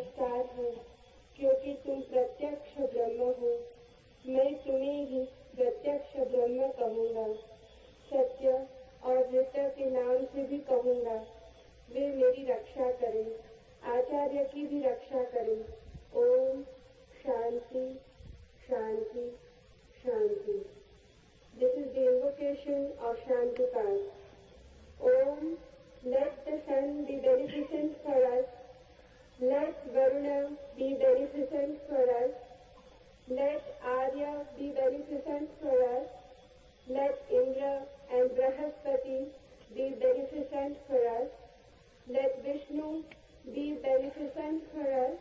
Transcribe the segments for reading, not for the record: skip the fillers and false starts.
नमस्कार है, क्योंकि तुम प्रत्यक्ष ब्रह्म हो। मैं तुम्हें ही प्रत्यक्ष ब्रह्म कहूँगा, सत्य और ऋत के नाम से भी कहूँगा। वे मेरी रक्षा करें, आचार्य की भी रक्षा करें। ओम शांति शांति शांति। This is the invocation of Shantipas. Om, let the sun be beneficent for us. Let Varuna be beneficent for us. Let Arya be beneficent for us. Let Indra and Brahaspati be beneficent for us. Let Vishnu be beneficent for us.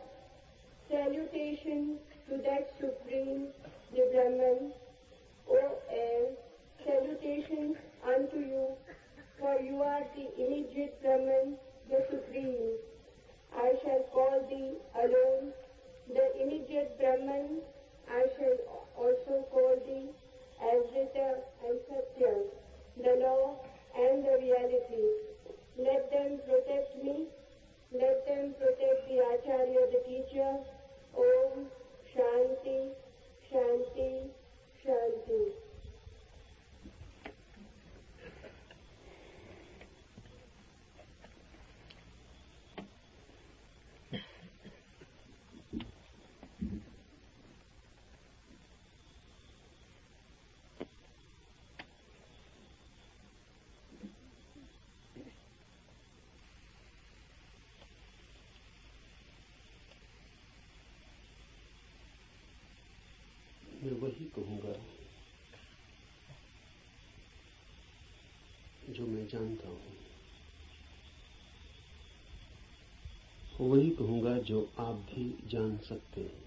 Salutation to that Supreme, the Brahman. O air, salutations unto you, for you are the immediate Brahman, the Supreme. I shall call thee alone, the immediate Brahman. I shall also call thee as Rita and Satya, the law and the reality. Let them protect me. Let them protect the Acharya, the teacher. Om Shanti Shanti Shanti. मैं वही कहूँगा जो मैं जानता हूँ, वही कहूँगा जो आप भी जान सकते हैं।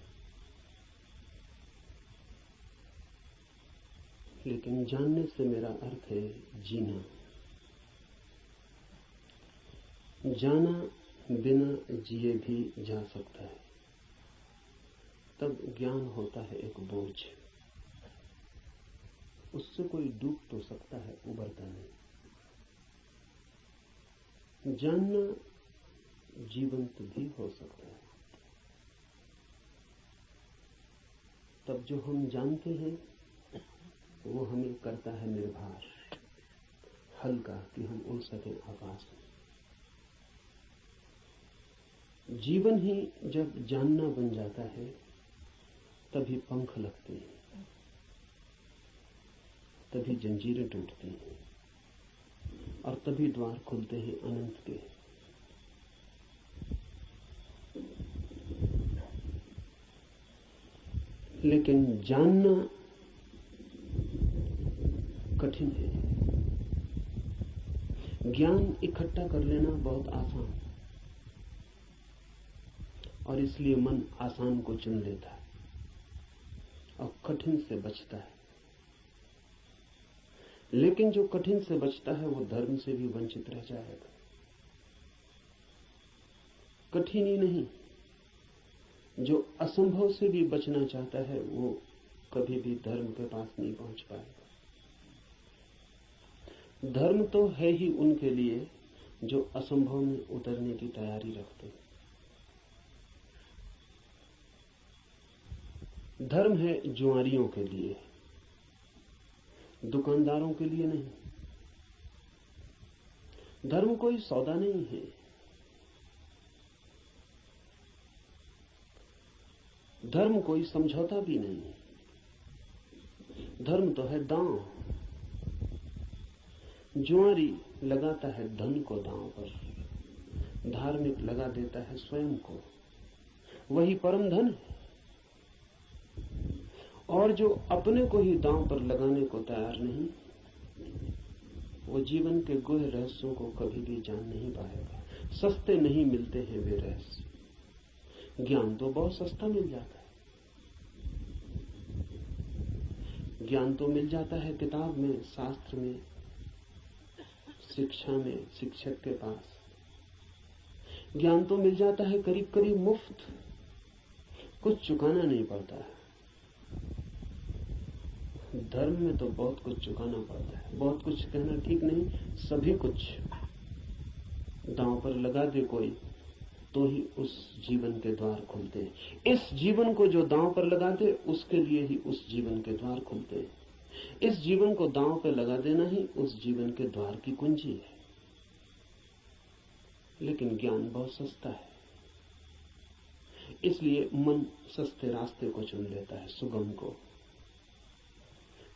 लेकिन जानने से मेरा अर्थ है जीना। जाना बिना जिए भी जा सकता है, तब ज्ञान होता है एक बोझ। उससे कोई डूब तो सकता है, उबरता नहीं। जानना जीवंत भी हो सकता है। तब जो हम जानते हैं वो हमें करता है निर्भर, हल्का, कि हम उड़ सकें आकाश में। जीवन ही जब जानना बन जाता है तभी पंख लगते हैं, तभी जंजीरें टूटती हैं और तभी द्वार खुलते हैं अनंत के। लेकिन जानना कठिन है। ज्ञान इकट्ठा कर लेना बहुत आसान, और इसलिए मन आसान को चुन लेता है और कठिन से बचता है। लेकिन जो कठिन से बचता है वो धर्म से भी वंचित रह जाएगा। कठिन ही नहीं, जो असंभव से भी बचना चाहता है वो कभी भी धर्म के पास नहीं पहुंच पाएगा। धर्म तो है ही उनके लिए जो असंभव में उतरने की तैयारी रखते हैं। धर्म है जुआरियों के लिए, दुकानदारों के लिए नहीं। धर्म कोई सौदा नहीं है। धर्म कोई समझौता भी नहीं। धर्म तो है दांव। जुआरी लगाता है धन को दांव पर, धार्मिक लगा देता है स्वयं को। वही परम धन है। और जो अपने को ही दांव पर लगाने को तैयार नहीं, वो जीवन के गुह रहस्यों को कभी भी जान नहीं पाएगा। सस्ते नहीं मिलते हैं वे रहस्य। ज्ञान तो बहुत सस्ता मिल जाता है। ज्ञान तो मिल जाता है किताब में, शास्त्र में, शिक्षा में, शिक्षक के पास। ज्ञान तो मिल जाता है करीब करीब मुफ्त, कुछ चुकाना नहीं पड़ता है। धर्म में तो बहुत कुछ चुकाना पड़ता है। बहुत कुछ कहना ठीक नहीं, सभी कुछ दांव पर लगा दे कोई तो ही उस जीवन के द्वार खुलते हैं। इस जीवन को जो दांव पर लगा दे उसके लिए ही उस जीवन के द्वार खुलते हैं। इस जीवन को दांव पर लगा देना ही उस जीवन के द्वार की कुंजी है। लेकिन ज्ञान बहुत सस्ता है, इसलिए मन सस्ते रास्ते को चुन लेता है, सुगम को।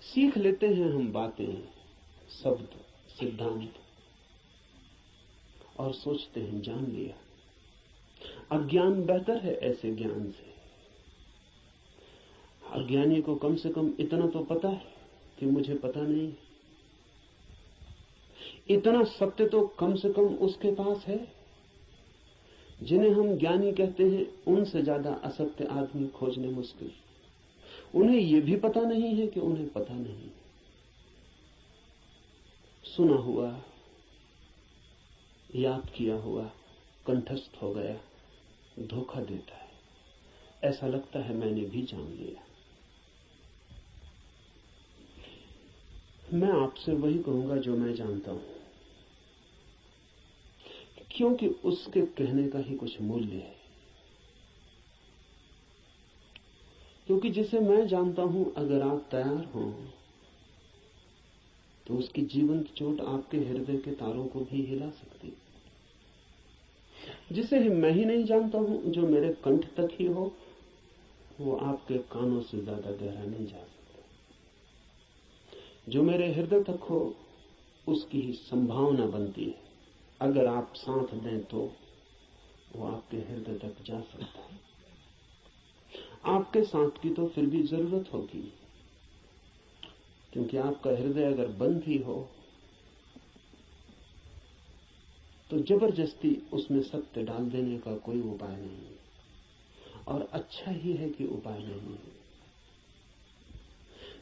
सीख लेते हैं हम बातें, शब्द, सिद्धांत, और सोचते हैं जान लिया। अज्ञान बेहतर है ऐसे ज्ञान से। अज्ञानी को कम से कम इतना तो पता है कि मुझे पता नहीं। इतना सत्य तो कम से कम उसके पास है। जिन्हें हम ज्ञानी कहते हैं उनसे ज्यादा असत्य आदमी खोजने मुश्किल। उन्हें यह भी पता नहीं है कि उन्हें पता नहीं। सुना हुआ, याद किया हुआ कंठस्थ हो गया, धोखा देता है। ऐसा लगता है मैंने भी जान लिया। मैं आपसे वही कहूंगा जो मैं जानता हूं, क्योंकि उसके कहने का ही कुछ मूल्य है। क्योंकि जिसे मैं जानता हूं, अगर आप तैयार हो तो उसकी जीवंत चोट आपके हृदय के तारों को भी हिला सकती। जिसे मैं ही नहीं जानता हूं, जो मेरे कंठ तक ही हो, वो आपके कानों से ज्यादा गहरा नहीं जा सकता। जो मेरे हृदय तक हो, उसकी ही संभावना बनती है। अगर आप साथ दें तो वो आपके हृदय तक जा सकता है। आपके साथ की तो फिर भी जरूरत होगी, क्योंकि आपका हृदय अगर बंद ही हो तो जबरदस्ती उसमें सत्य डाल देने का कोई उपाय नहीं है। और अच्छा ही है कि उपाय नहीं है,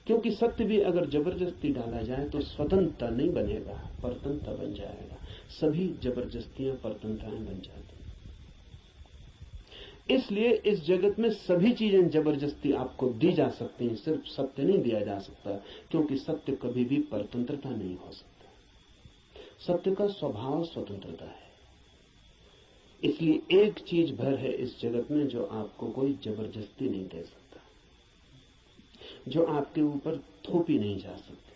क्योंकि सत्य भी अगर जबरदस्ती डाला जाए तो स्वतंत्रता नहीं बनेगा, परतंत्रता बन जाएगा। सभी जबरदस्तियां परतंत्रताएं बन जाती। इसलिए इस जगत में सभी चीजें जबरदस्ती आपको दी जा सकती हैं, सिर्फ सत्य नहीं दिया जा सकता, क्योंकि सत्य कभी भी परतंत्रता नहीं हो सकता। सत्य का स्वभाव स्वतंत्रता है। इसलिए एक चीज भर है इस जगत में जो आपको कोई जबरदस्ती नहीं दे सकता, जो आपके ऊपर थोपी नहीं जा सकती,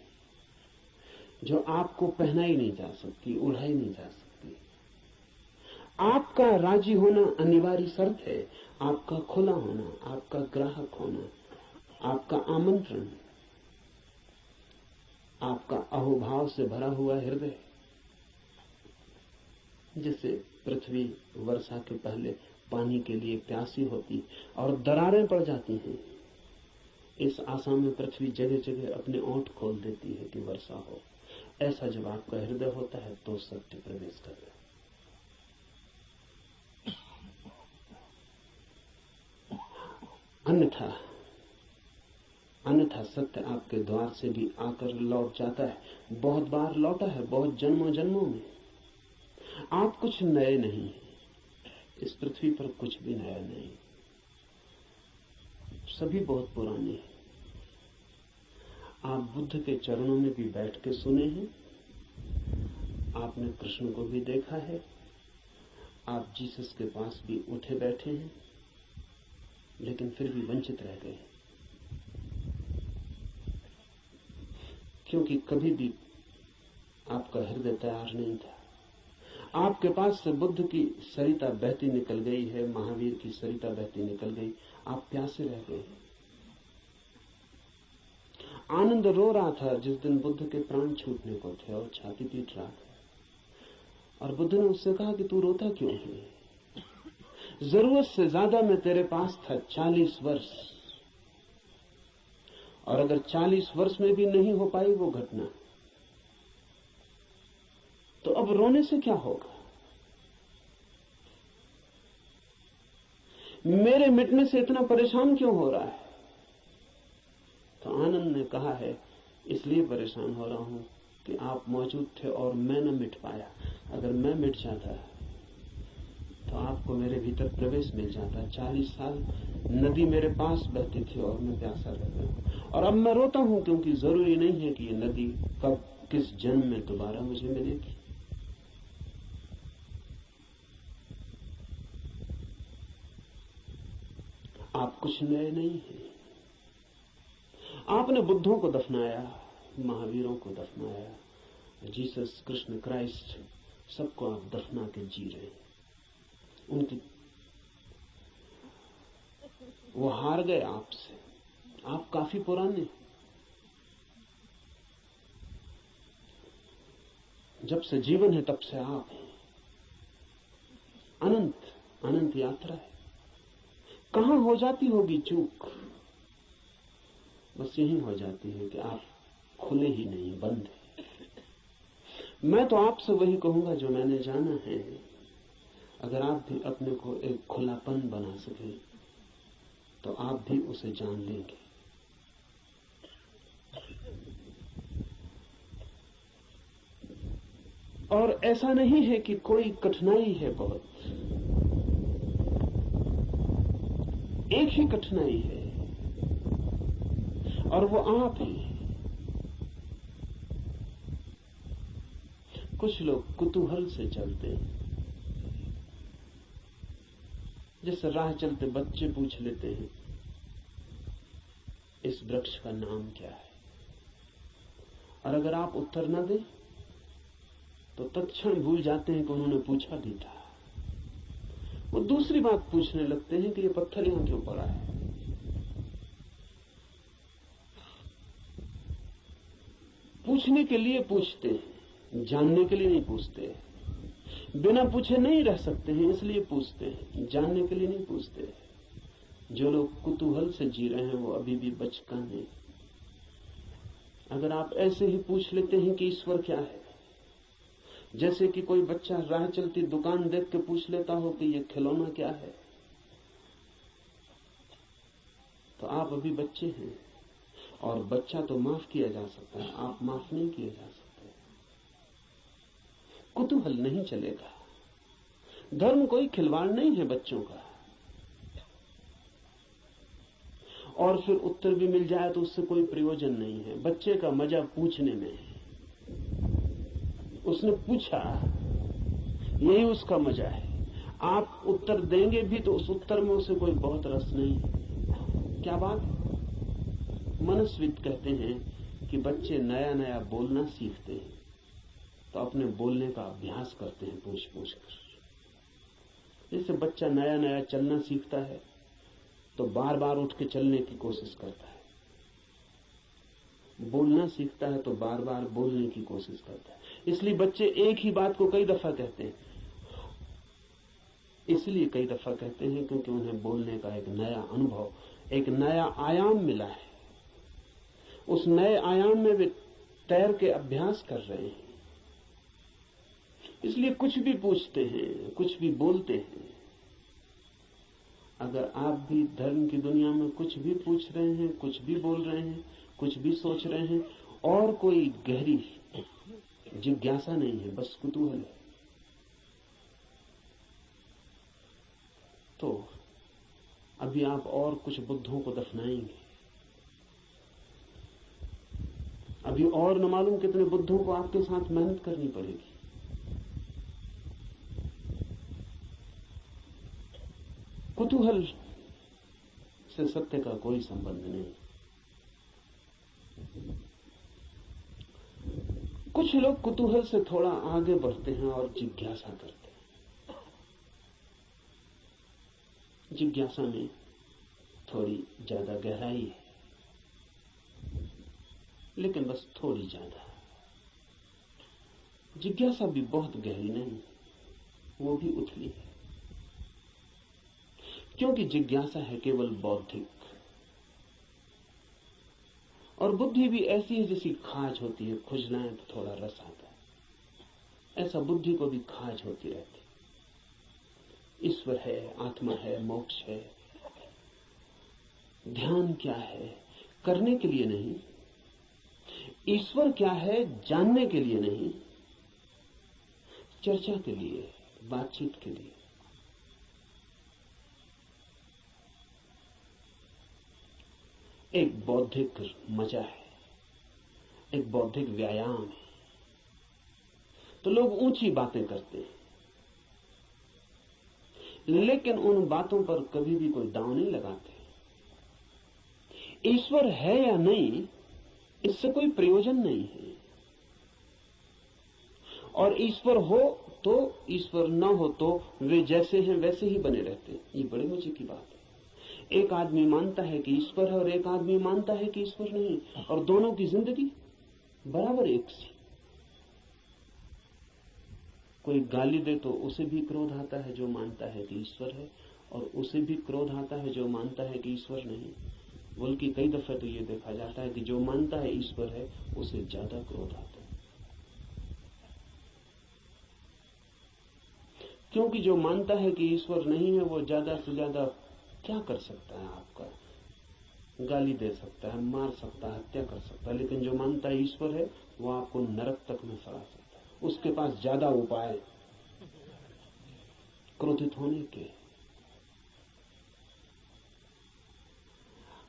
जो आपको पहनाई नहीं जा सकती, उड़ाई नहीं जा सकती। आपका राजी होना अनिवार्य शर्त है। आपका खुला होना, आपका ग्राहक होना, आपका आमंत्रण, आपका अहोभाव से भरा हुआ हृदय। जैसे पृथ्वी वर्षा के पहले पानी के लिए प्यासी होती और दरारें पड़ जाती हैं, इस आशा में पृथ्वी जगह जगह अपने ओंठ खोल देती है कि वर्षा हो। ऐसा जब आपका हृदय होता है तो सत्य प्रवेश कर गया। अन्यथा सत्य आपके द्वार से भी आकर लौट जाता है। बहुत बार लौटा है, बहुत जन्मों जन्मों में। आप कुछ नए नहीं हैं, इस पृथ्वी पर कुछ भी नया नहीं, सभी बहुत पुराने हैं। आप बुद्ध के चरणों में भी बैठ के सुने हैं, आपने कृष्ण को भी देखा है, आप जीसस के पास भी उठे बैठे हैं, लेकिन फिर भी वंचित रह गए, क्योंकि कभी भी आपका हृदय तैयार नहीं था। आपके पास से बुद्ध की सरिता बहती निकल गई है, महावीर की सरिता बहती निकल गई, आप प्यासे रह गए। आनंद रो रहा था जिस दिन बुद्ध के प्राण छूटने को थे और छाती पीट रहा था, और बुद्ध ने उससे कहा कि तू रोता क्यों है? जरूरत से ज्यादा मैं तेरे पास था 40 वर्ष, और अगर 40 वर्ष में भी नहीं हो पाई वो घटना, तो अब रोने से क्या होगा? मेरे मिटने से इतना परेशान क्यों हो रहा है? तो आनंद ने कहा है, इसलिए परेशान हो रहा हूं कि आप मौजूद थे और मैं न मिट पाया। अगर मैं मिट जाता तो आपको मेरे भीतर प्रवेश मिल जाता। 40 साल नदी मेरे पास बहती थी और मैं प्यासा रह गया, और अब मैं रोता हूं क्योंकि जरूरी नहीं है कि ये नदी कब किस जन्म में दोबारा मुझे मिलेगी। आप कुछ नए नहीं हैं। आपने बुद्धों को दफनाया, महावीरों को दफनाया, जीसस, कृष्ण, क्राइस्ट, सबको आप दफना के जी रहे हैं। उनकी वो हार गए आपसे। आप काफी पुराने, जब से जीवन है तब से आप हैं। अनंत अनंत यात्रा है। कहां हो जाती होगी चूक? बस यही हो जाती है कि आप खुले ही नहीं, बंद है। मैं तो आपसे वही कहूंगा जो मैंने जाना है। अगर आप भी अपने को एक खुलापन बना सके तो आप भी उसे जान लेंगे। और ऐसा नहीं है कि कोई कठिनाई है बहुत, एक ही कठिनाई है और वो आप हैं। कुछ लोग कुतूहल से चलते हैं, जैसे राह चलते बच्चे पूछ लेते हैं इस वृक्ष का नाम क्या है, और अगर आप उत्तर न दें तो तत्क्षण भूल जाते हैं कि उन्होंने पूछा भी था। वो दूसरी बात पूछने लगते हैं कि ये पत्थर यहां क्यों पड़ा है। पूछने के लिए पूछते हैं, जानने के लिए नहीं पूछते। बिना पूछे नहीं रह सकते हैं, इसलिए पूछते हैं, जानने के लिए नहीं पूछते। जो लोग कुतूहल से जी रहे हैं वो अभी भी बचकाने हैं। अगर आप ऐसे ही पूछ लेते हैं कि ईश्वर क्या है, जैसे कि कोई बच्चा राह चलती दुकान देख के पूछ लेता हो कि ये खिलौना क्या है, तो आप अभी बच्चे हैं। और बच्चा तो माफ किया जा सकता है, आप माफ नहीं किए जा सकते। कुतूहल नहीं चलेगा। धर्म कोई खिलवाड़ नहीं है बच्चों का। और फिर उत्तर भी मिल जाए तो उससे कोई प्रयोजन नहीं है। बच्चे का मजा पूछने में है। उसने पूछा, यही उसका मजा है। आप उत्तर देंगे भी तो उस उत्तर में उसे कोई बहुत रस नहीं है। क्या बात है? मनस्विद कहते हैं कि बच्चे नया नया बोलना सीखते हैं तो अपने बोलने का अभ्यास करते हैं पूछ पूछ कर। जैसे बच्चा नया नया चलना सीखता है तो बार बार उठ के चलने की कोशिश करता है, बोलना सीखता है तो बार बार बोलने की कोशिश करता है। इसलिए बच्चे एक ही बात को कई दफा कहते हैं। इसलिए कई दफा कहते हैं क्योंकि उन्हें बोलने का एक नया अनुभव, एक नया आयाम मिला है। उस नए आयाम में वे तैर के अभ्यास कर रहे हैं। इसलिए कुछ भी पूछते हैं, कुछ भी बोलते हैं। अगर आप भी धर्म की दुनिया में कुछ भी पूछ रहे हैं, कुछ भी बोल रहे हैं, कुछ भी सोच रहे हैं और कोई गहरी जिज्ञासा नहीं है, बस कुतूहल है, तो अभी आप और कुछ बुद्धों को दफनाएंगे। अभी और न मालूम कितने बुद्धों को आपके साथ मेहनत करनी पड़ेगी। कुतूहल से सत्य का कोई संबंध नहीं। कुछ लोग कुतूहल से थोड़ा आगे बढ़ते हैं और जिज्ञासा करते हैं। जिज्ञासा में थोड़ी ज्यादा गहराई है, लेकिन बस थोड़ी ज्यादा। जिज्ञासा भी बहुत गहरी नहीं, वो भी उथली है, क्योंकि जिज्ञासा है केवल बौद्धिक। और बुद्धि भी ऐसी है जैसी खाज होती है, खुजलाएं तो थोड़ा रस आता है। ऐसा बुद्धि को भी खाज होती रहती। ईश्वर है, आत्मा है, मोक्ष है, ध्यान क्या है, करने के लिए नहीं। ईश्वर क्या है, जानने के लिए नहीं, चर्चा के लिए, बातचीत के लिए। एक बौद्धिक मजा है, एक बौद्धिक व्यायाम है। तो लोग ऊंची बातें करते हैं, लेकिन उन बातों पर कभी भी कोई दांव नहीं लगाते। ईश्वर है या नहीं, इससे कोई प्रयोजन नहीं है। और ईश्वर हो तो, ईश्वर न हो तो वे जैसे हैं वैसे ही बने रहते हैं। ये बड़े मजे की बात है। एक आदमी मानता है कि ईश्वर है और एक आदमी मानता है कि ईश्वर नहीं, और दोनों की जिंदगी बराबर एक सी। कोई गाली दे तो उसे भी क्रोध आता है जो मानता है कि ईश्वर है, और उसे भी क्रोध आता है जो मानता है कि ईश्वर नहीं। बल्कि कई दफे तो ये देखा जाता है कि जो मानता है ईश्वर है उसे ज्यादा क्रोध आता है, क्योंकि जो मानता है कि ईश्वर नहीं है वो ज्यादा से ज्यादा क्या कर सकता है? आपका गाली दे सकता है, मार सकता है, हत्या कर सकता है। लेकिन जो मानता है ईश्वर है वो आपको नरक तक में सड़ा सकता है। उसके पास ज्यादा उपाय क्रोधित होने के।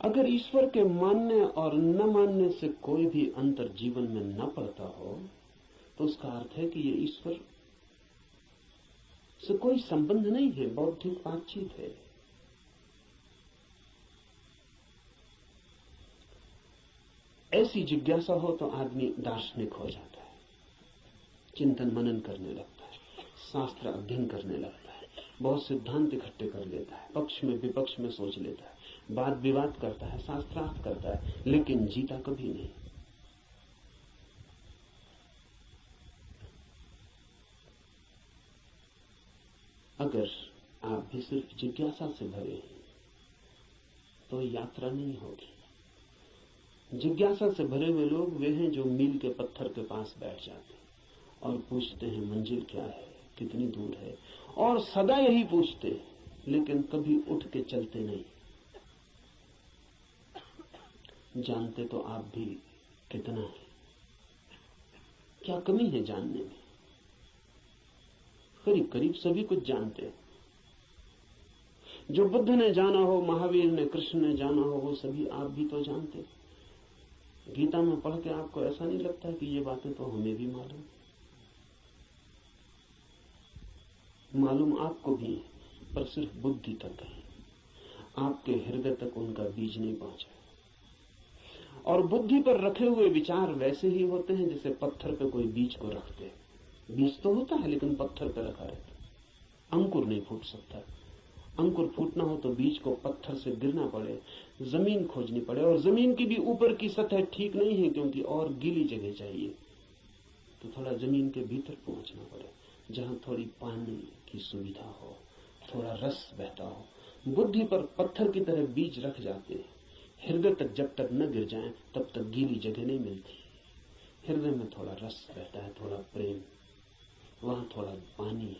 अगर ईश्वर के मानने और न मानने से कोई भी अंतर जीवन में न पड़ता हो तो उसका अर्थ है कि ये ईश्वर से कोई संबंध नहीं है, बौद्धिक बातचीत है। ऐसी जिज्ञासा हो तो आदमी दार्शनिक हो जाता है, चिंतन मनन करने लगता है, शास्त्र अध्ययन करने लगता है, बहुत सिद्धांत इकट्ठे कर लेता है, पक्ष में विपक्ष में सोच लेता है, वाद विवाद करता है, शास्त्रार्थ करता है, लेकिन जीता कभी नहीं। अगर आप भी सिर्फ जिज्ञासा से भरे हैं तो यात्रा नहीं होगी। जिज्ञासा से भरे हुए लोग वे हैं जो मील के पत्थर के पास बैठ जाते हैं और पूछते हैं मंजिल क्या है, कितनी दूर है, और सदा यही पूछते हैं, लेकिन कभी उठ के चलते नहीं। जानते तो आप भी कितना है, क्या कमी है जानने में? करीब करीब सभी कुछ जानते हैं। जो बुद्ध ने जाना हो, महावीर ने, कृष्ण ने जाना हो, वो सभी आप भी तो जानते। गीता में पढ़ के आपको ऐसा नहीं लगता कि ये बातें तो हमें भी मालूम आपको भी है, पर सिर्फ बुद्धि तक है, आपके हृदय तक उनका बीज नहीं पहुंचा। और बुद्धि पर रखे हुए विचार वैसे ही होते हैं जैसे पत्थर पे कोई बीज को रखते हैं। बीज तो होता है लेकिन पत्थर पे रखा रहता है, अंकुर नहीं फूट सकता। अंकुर फूटना हो तो बीज को पत्थर से गिरना पड़े, जमीन खोजनी पड़े, और जमीन की भी ऊपर की सतह ठीक नहीं है क्योंकि और गीली जगह चाहिए, तो थोड़ा जमीन के भीतर पहुंचना पड़े जहां थोड़ी पानी की सुविधा हो, थोड़ा रस बहता हो। बुद्धि पर पत्थर की तरह बीज रख जाते हैं, हृदय तक जब तक न गिर जाएं तब तक गीली जगह नहीं मिलती। हृदय में थोड़ा रस बहता है, थोड़ा प्रेम, वहां थोड़ा पानी,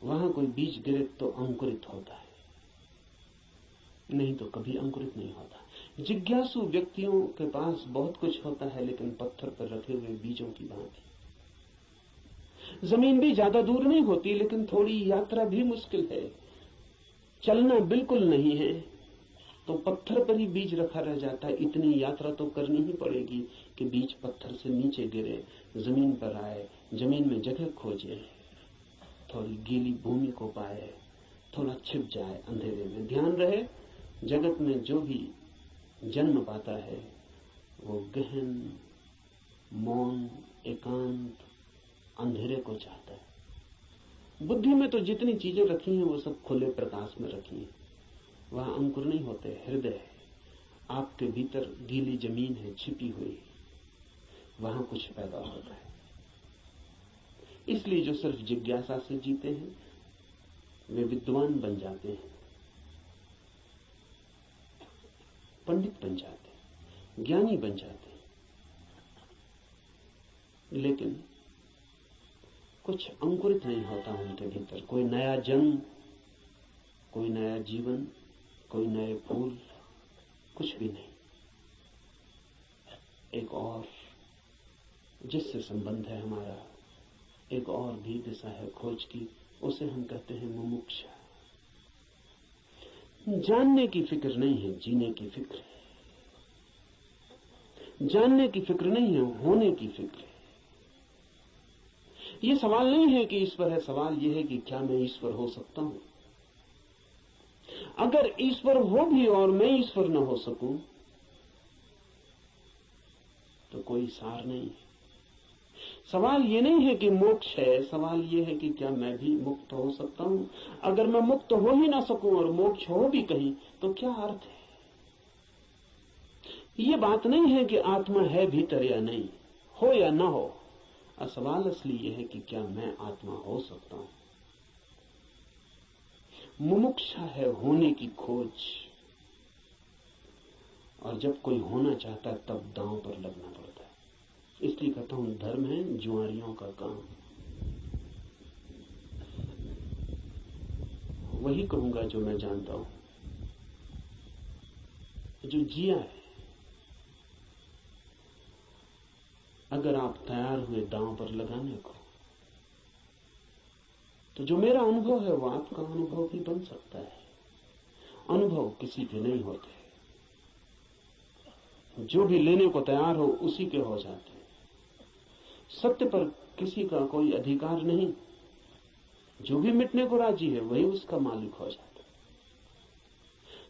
वहां कोई बीज गिरे तो अंकुरित होता है, नहीं तो कभी अंकुरित नहीं होता। जिज्ञासु व्यक्तियों के पास बहुत कुछ होता है, लेकिन पत्थर पर रखे हुए बीजों की भांति। जमीन भी ज्यादा दूर नहीं होती, लेकिन थोड़ी यात्रा भी मुश्किल है। चलना बिल्कुल नहीं है तो पत्थर पर ही बीज रखा रह जाता है। इतनी यात्रा तो करनी ही पड़ेगी कि बीज पत्थर से नीचे गिरे, जमीन पर आए, जमीन में जगह खोजे, थोड़ी गीली भूमि को पाए, थोड़ा छिप जाए अंधेरे में। ध्यान रहे, जगत में जो भी जन्म पाता है वो गहन, मौन, एकांत, अंधेरे को चाहता है। बुद्धि में तो जितनी चीजें रखी हैं वो सब खुले प्रकाश में रखी हैं, वहां अंकुर नहीं होते। हृदय है, आपके भीतर गीली जमीन है छिपी हुई, वहां कुछ पैदा होता है। इसलिए जो सिर्फ जिज्ञासा से जीते हैं वे विद्वान बन जाते हैं, पंडित बन जाते हैं, ज्ञानी बन जाते हैं, लेकिन कुछ अंकुरित नहीं होता उनके भीतर। कोई नया जन्म, कोई नया जीवन, कोई नए फूल, कुछ भी नहीं। एक और जिससे संबंध है हमारा, एक और भी दिशा है खोज की, उसे हम कहते हैं मुमुक्षा। जानने की फिक्र नहीं है, जीने की फिक्र है। जानने की फिक्र नहीं है, होने की फिक्र है। ये सवाल नहीं है कि ईश्वर है, सवाल यह है कि क्या मैं ईश्वर हो सकता हूं। अगर ईश्वर हो भी और मैं ईश्वर न हो सकूं तो कोई सार नहीं है। सवाल ये नहीं है कि मोक्ष है, सवाल ये है कि क्या मैं भी मुक्त हो सकता हूं। अगर मैं मुक्त हो ही ना सकूं और मोक्ष हो भी कहीं तो क्या अर्थ है। ये बात नहीं है कि आत्मा है भीतर या नहीं, हो या ना हो। सवाल असली ये है कि क्या मैं आत्मा हो सकता हूं। मुमुक्षा है होने की खोज, और जब कोई होना चाहता है तब दांव पर लगना पड़ता है। इसलिए कहता हूं धर्म है जुआरियों का काम। वही कहूंगा जो मैं जानता हूं, जो जिया है। अगर आप तैयार हुए दांव पर लगाने को, तो जो मेरा अनुभव है वो आपका अनुभव भी बन सकता है। अनुभव किसी के नहीं होते, जो भी लेने को तैयार हो उसी के हो जाते हैं। सत्य पर किसी का कोई अधिकार नहीं, जो भी मिटने को राजी है वही उसका मालिक हो जाता है।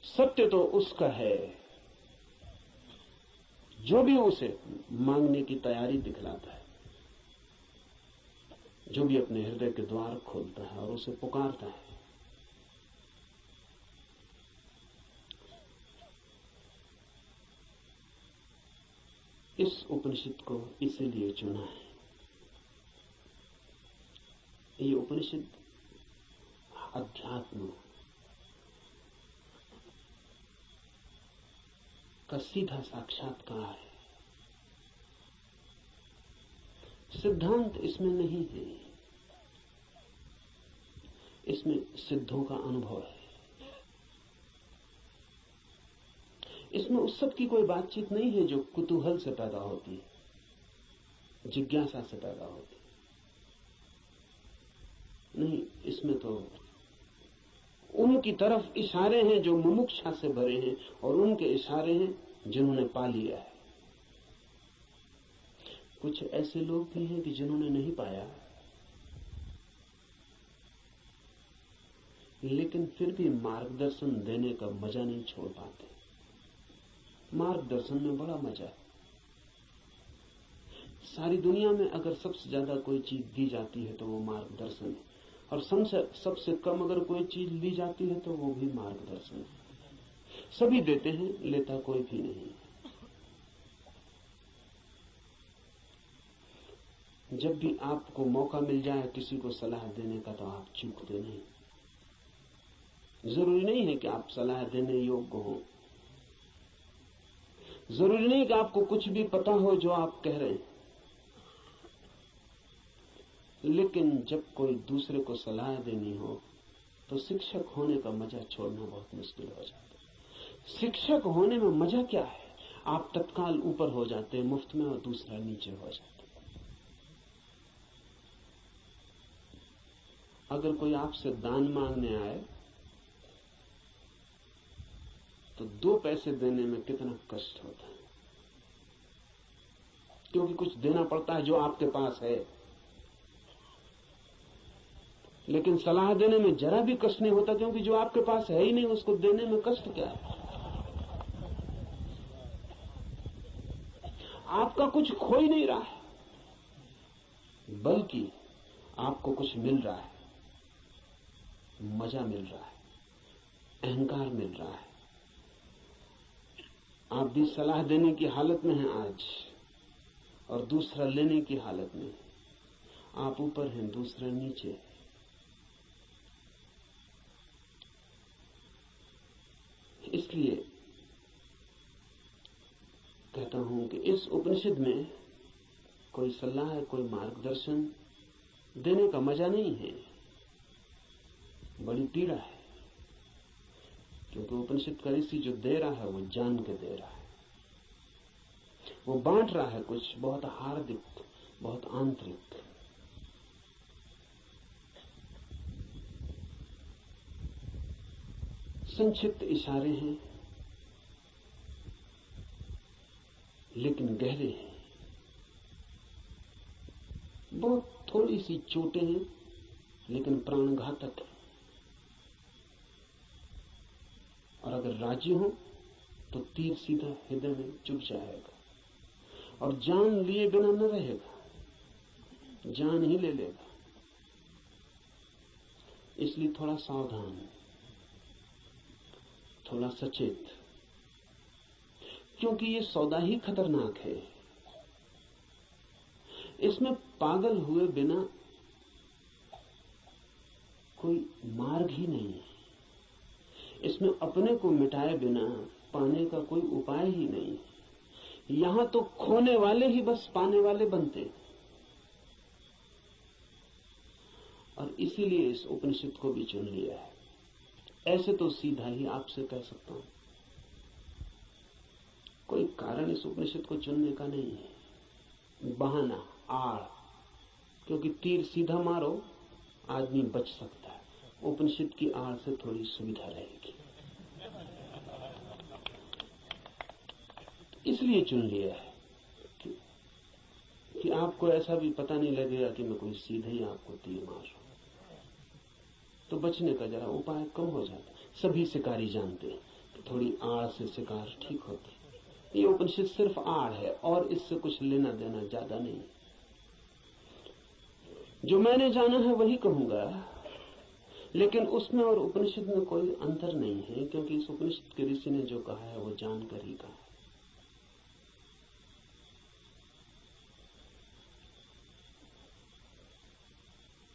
सत्य तो उसका है जो भी उसे मांगने की तैयारी दिखलाता है, जो भी अपने हृदय के द्वार खोलता है और उसे पुकारता है। इस उपनिषद को इसीलिए चुना है। ये उपनिषद अध्यात्म का सीधा साक्षात्कार है। सिद्धांत इसमें नहीं है, इसमें सिद्धों का अनुभव है। इसमें उस सब की कोई बातचीत नहीं है जो कुतूहल से पैदा होती है, जिज्ञासा से पैदा होती है। नहीं, इसमें तो उनकी तरफ इशारे हैं जो मुमुक्षा से भरे हैं, और उनके इशारे हैं जिन्होंने पा लिया है। कुछ ऐसे लोग भी हैं कि जिन्होंने नहीं पाया, लेकिन फिर भी मार्गदर्शन देने का मजा नहीं छोड़ पाते। मार्गदर्शन में बड़ा मजा है। सारी दुनिया में अगर सबसे ज्यादा कोई चीज दी जाती है तो वो मार्गदर्शन है, और सबसे कम अगर कोई चीज ली जाती है तो वो भी मार्गदर्शन है। सभी देते हैं, लेता कोई भी नहीं। जब भी आपको मौका मिल जाए किसी को सलाह देने का तो आप चूकते नहीं। जरूरी नहीं है कि आप सलाह देने योग्य हो, जरूरी नहीं कि आपको कुछ भी पता हो जो आप कह रहे हैं, लेकिन जब कोई दूसरे को सलाह देनी हो तो शिक्षक होने का मजा छोड़ना बहुत मुश्किल हो जाता है। शिक्षक होने में मजा क्या है? आप तत्काल ऊपर हो जाते हैं मुफ्त में, और दूसरा नीचे हो जाता है। अगर कोई आपसे दान मांगने आए तो 2 पैसे देने में कितना कष्ट होता है, क्योंकि कुछ देना पड़ता है जो आपके पास है। लेकिन सलाह देने में जरा भी कष्ट नहीं होता, क्योंकि जो आपके पास है ही नहीं उसको देने में कष्ट क्या है। आपका कुछ खो ही नहीं रहा है, बल्कि आपको कुछ मिल रहा है, मजा मिल रहा है, अहंकार मिल रहा है। आप भी सलाह देने की हालत में हैं आज, और दूसरा लेने की हालत में। आप ऊपर हैं, दूसरा नीचे। इसलिए कहता हूं कि इस उपनिषद में कोई सलाह, कोई मार्गदर्शन देने का मजा नहीं है, बड़ी पीड़ा है। क्योंकि उपनिषद का ऋषि जो दे रहा है वो जान के दे रहा है, वो बांट रहा है कुछ बहुत हार्दिक, बहुत आंतरिक। संक्षिप्त इशारे हैं लेकिन गहरे हैं, बहुत थोड़ी सी चोटें हैं लेकिन प्राणघातक है। अगर राजी हो तो तीर सीधा हृदय में चुभ जाएगा और जान लिए बिना न रहेगा, जान ही ले लेगा। इसलिए थोड़ा सावधान, थोड़ा सचेत, क्योंकि ये सौदा ही खतरनाक है। इसमें पागल हुए बिना कोई मार्ग ही नहीं है, इसमें अपने को मिटाए बिना पाने का कोई उपाय ही नहीं है। यहां तो खोने वाले ही बस पाने वाले बनते, और इसीलिए इस उपनिषद को भी चुन लिया है। ऐसे तो सीधा ही आपसे कह सकता हूं, कोई कारण इस उपनिषद को चुनने का नहीं है, बहाना, आड़, क्योंकि तीर सीधा मारो आदमी बच सकता है, उपनिषद की आड़ से थोड़ी सुविधा रहेगी, इसलिए चुन लिया है कि आपको ऐसा भी पता नहीं लगेगा कि मैं कोई सीधे ही आपको तीर मार रहा हूं, तो बचने का जरा उपाय कम हो जाता। सभी शिकारी जानते हैं कि थोड़ी आड़ से शिकार ठीक होती। ये उपनिषद सिर्फ आड़ है और इससे कुछ लेना देना ज्यादा नहीं। जो मैंने जाना है वही कहूंगा, लेकिन उसमें और उपनिषद में कोई अंतर नहीं है, क्योंकि इस उपनिषद के ऋषि ने जो कहा है वो जानकर ही कहा।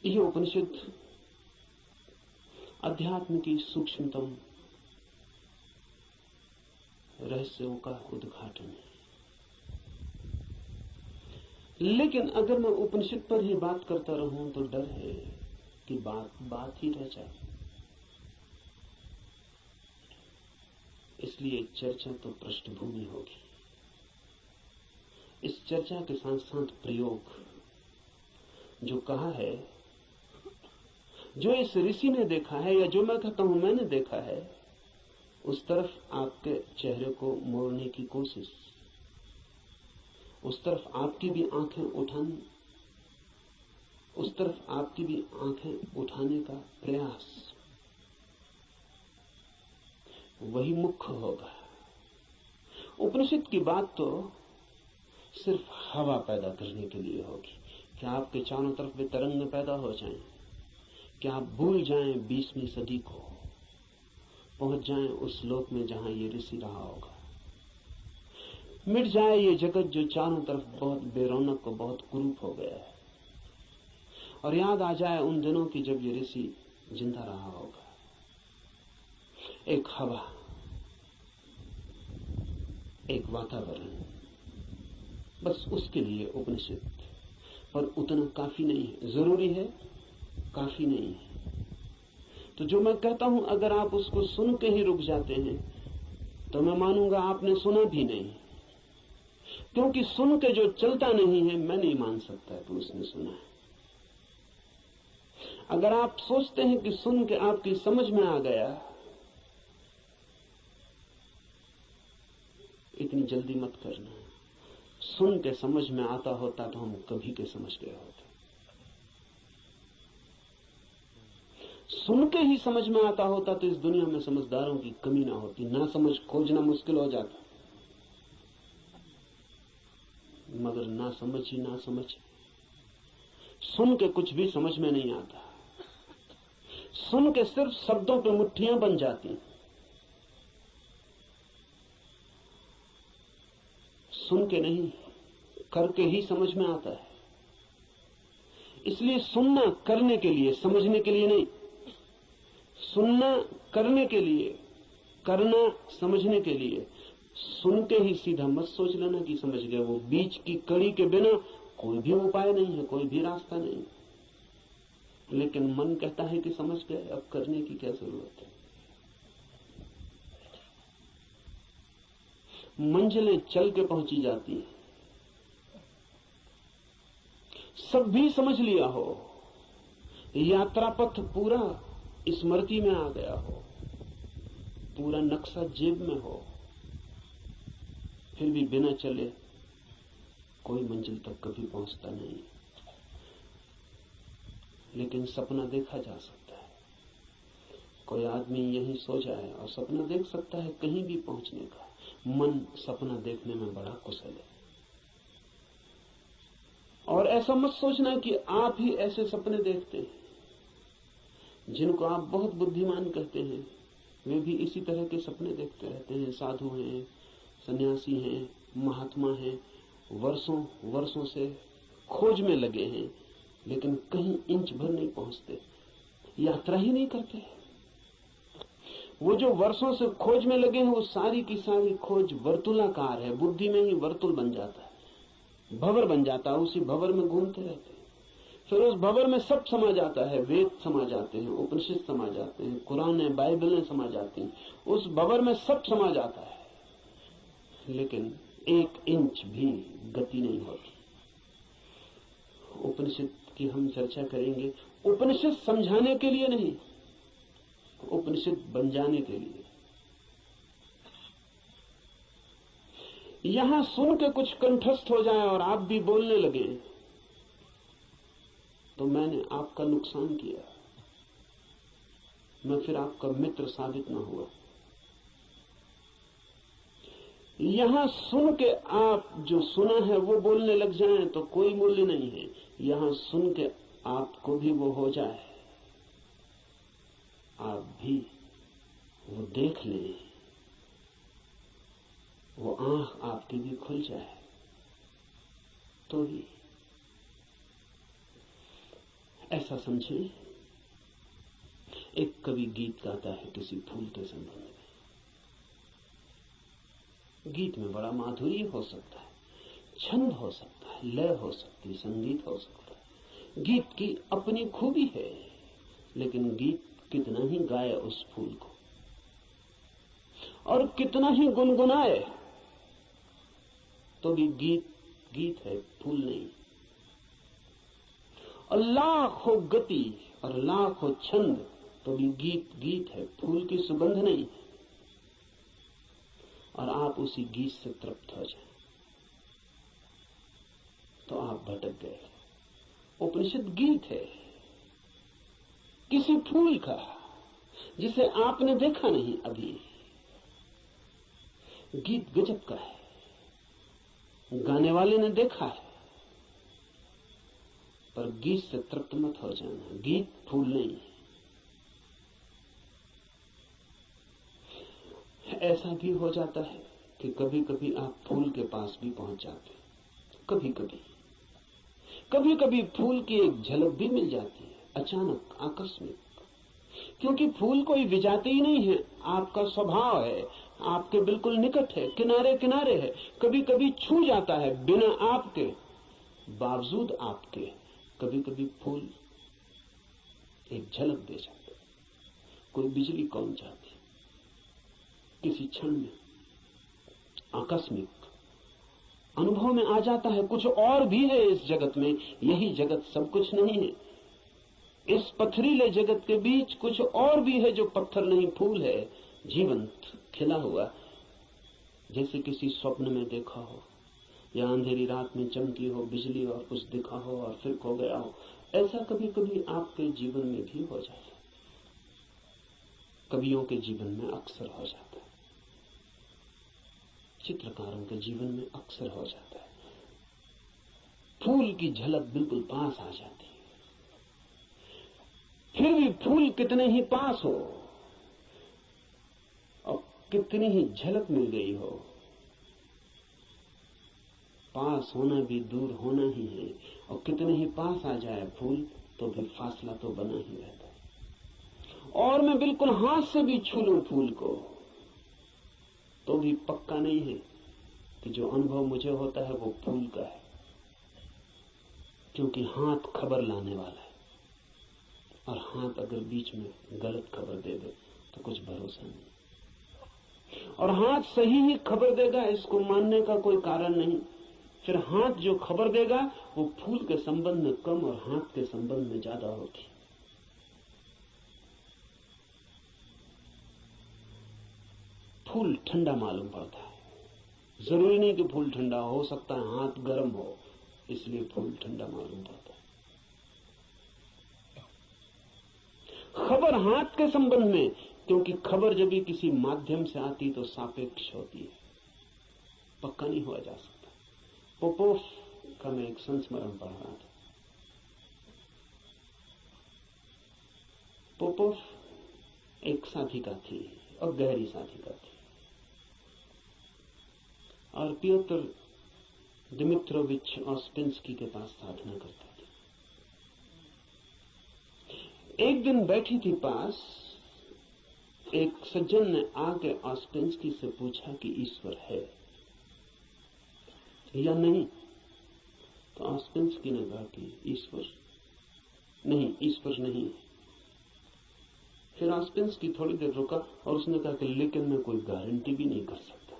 यह उपनिषद अध्यात्म की सूक्ष्मतम रहस्यों का उद्घाटन है। लेकिन अगर मैं उपनिषद पर ही बात करता रहूं तो डर है कि बात ही रह जाए। इसलिए चर्चा तो पृष्ठभूमि होगी। इस चर्चा के साथ साथ प्रयोग, जो कहा है, जो इस ऋषि ने देखा है या जो मैं कहता हूं मैंने देखा है, उस तरफ आपके चेहरे को मोड़ने की कोशिश, उस तरफ आपकी भी आंखें उठाने का प्रयास, वही मुख्य होगा। उपनिषद की बात तो सिर्फ हवा पैदा करने के लिए होगी कि आपके चारों तरफ वे तरंग पैदा हो जाएं, कि आप भूल जाएं 20वीं सदी को, पहुंच जाएं उस लोक में जहां ये ऋषि रहा होगा। मिट जाए ये जगत जो चारों तरफ बहुत बेरौनक और बहुत कुरूप हो गया है, और याद आ जाए उन दिनों की जब ये ऋषि जिंदा रहा होगा। एक हवा, एक वातावरण, बस उसके लिए उपनिषद, पर उतना काफी नहीं है। जरूरी है, काफी नहीं है। तो जो मैं कहता हूं अगर आप उसको सुन के ही रुक जाते हैं तो मैं मानूंगा आपने सुना भी नहीं, क्योंकि सुन के जो चलता नहीं है मैं नहीं मान सकता कि उसने सुना है। अगर आप सोचते हैं कि सुन के आपकी समझ में आ गया, इतनी जल्दी मत करना। सुन के समझ में आता होता तो हम कभी के समझ गए होते। सुन के ही समझ में आता होता तो इस दुनिया में समझदारों की कमी ना होती, ना समझ खोजना मुश्किल हो जाता। मगर ना समझ ही ना समझ, सुन के कुछ भी समझ में नहीं आता। सुन के सिर्फ शब्दों पे मुट्ठियां बन जाती। सुन के नहीं, करके ही समझ में आता है। इसलिए सुनना करने के लिए, समझने के लिए नहीं। सुनना करने के लिए, करना समझने के लिए। सुन के ही सीधा मत सोच लेना कि समझ गए। वो बीच की कड़ी के बिना कोई भी उपाय नहीं है, कोई भी रास्ता नहीं। लेकिन मन कहता है कि समझ गए, अब करने की क्या जरूरत है। मंजिलें चल के पहुंची जाती हैं। सब भी समझ लिया हो, यात्रा पथ पूरा स्मृति में आ गया हो, पूरा नक्शा जेब में हो, फिर भी बिना चले कोई मंजिल तक कभी पहुंचता नहीं। लेकिन सपना देखा जा सकता है। कोई आदमी यहीं सो जाए और सपना देख सकता है कहीं भी पहुंचने का। मन सपना देखने में बड़ा कुशल है। और ऐसा मत सोचना कि आप ही ऐसे सपने देखते हैं। जिनको आप बहुत बुद्धिमान कहते हैं वे भी इसी तरह के सपने देखते रहते हैं। साधु हैं, सन्यासी हैं, महात्मा हैं, वर्षों से खोज में लगे हैं, लेकिन कहीं इंच भर नहीं पहुंचते, यात्रा ही नहीं करते। वो जो वर्षों से खोज में लगे हैं वो सारी की सारी खोज वर्तुलाकार है। बुद्धि में ही वर्तुल बन जाता है, भंवर बन जाता है, उसी भंवर में घूमते रहते हैं। फिर उस भंवर में सब समा जाता है, वेद समा जाते हैं, उपनिषद समा जाते हैं, कुरान बाइबलें समा जाती हैं, उस भंवर में सब समा जाता है, लेकिन एक इंच भी गति नहीं होती। उपनिषद की हम चर्चा करेंगे, उपनिषद समझाने के लिए नहीं, उपनिषद बन जाने के लिए। यहां सुन के कुछ कंठस्थ हो जाए और आप भी बोलने लगे तो मैंने आपका नुकसान किया, मैं फिर आपका मित्र साबित ना हुआ। यहां सुन के आप जो सुना है वो बोलने लग जाएं तो कोई मूल्य नहीं है। यहां सुन के आपको भी वो हो जाए, आप भी वो देख लें, वो आंख आपकी भी खुल जाए तो भी ऐसा समझें। एक कवि गीत गाता है किसी फूल के संबंध में। गीत में बड़ा माधुर्य हो सकता है, छंद हो सकता है, लय हो सकती है, संगीत हो सकता है। गीत की अपनी खूबी है, लेकिन गीत कितना ही गाए उस फूल को और कितना ही गुनगुनाए तो भी गीत गीत है, फूल नहीं। और लाखों गति और लाखों छंद तो भी गीत गीत है, फूल की सुगंध नहीं। और आप उसी गीत से तृप्त हो जाएं तो आप भटक गए। उपनिषद गीत है किसी फूल का जिसे आपने देखा नहीं अभी। गीत गजब का है, गाने वाले ने देखा है, पर गीत से तृप्त मत हो जाना। गीत फूल नहीं। ऐसा भी हो जाता है कि कभी कभी आप फूल के पास भी पहुंच जाते हैं। कभी कभी फूल की एक झलक भी मिल जाती है, अचानक, आकस्मिक। क्योंकि फूल कोई विजाती ही नहीं है, आपका स्वभाव है, आपके बिल्कुल निकट है, किनारे किनारे है। कभी कभी छू जाता है बिना आपके, बावजूद आपके। कभी कभी फूल एक झलक दे जाता है, कोई बिजली कौन जाती किसी क्षण में, आकस्मिक अनुभव में आ जाता है। कुछ और भी है इस जगत में, यही जगत सब कुछ नहीं है। इस पथरीले जगत के बीच कुछ और भी है जो पत्थर नहीं, फूल है, जीवंत, खिला हुआ। जैसे किसी स्वप्न में देखा हो या अंधेरी रात में चमकी हो बिजली और कुछ दिखा हो और फिर खो गया हो, ऐसा कभी कभी आपके जीवन में भी हो जाता है। कवियों के जीवन में अक्सर हो जाता है, चित्रकारों के जीवन में अक्सर हो जाता है। फूल की झलक बिल्कुल पास आ जाती है। फिर भी फूल कितने ही पास हो और कितनी ही झलक मिल गई हो, पास होना भी दूर होना ही है। और कितने ही पास आ जाए फूल तो भी फासला तो बना ही रहता है। और मैं बिल्कुल हाथ से भी छू लूं फूल को तो भी पक्का नहीं है कि जो अनुभव मुझे होता है वो फूल का है, क्योंकि हाथ खबर लाने वाला है और हाथ अगर बीच में गलत खबर दे दे तो कुछ भरोसा नहीं। और हाथ सही ही खबर देगा इसको मानने का कोई कारण नहीं। फिर हाथ जो खबर देगा वो फूल के संबंध में कम और हाथ के संबंध में ज्यादा होती। फूल ठंडा मालूम पड़ता है, जरूरी नहीं कि फूल ठंडा हो सकता है हाथ गर्म हो, इसलिए फूल ठंडा मालूम पड़ता है। खबर हाथ के संबंध में, क्योंकि खबर जब भी किसी माध्यम से आती तो सापेक्ष होती है, पक्का नहीं हुआ जा सकता। पोपोफ का मैं एक संस्मरण पढ़ रहा था। पोपोफ एक साधिका थी और गहरी साधिका थी, और पियोत्र दिमित्रोविच ऑस्पेंस्की के पास साधना करता था। एक दिन बैठी थी पास, एक सज्जन ने आके ऑस्पेंस्की से पूछा कि ईश्वर है या नहीं। तो ऑस्पेंस्की ने कहा कि ईश्वर नहीं। फिर ऑस्पेंस्की थोड़ी देर रुका और उसने कहा कि लेकिन मैं कोई गारंटी भी नहीं कर सकता,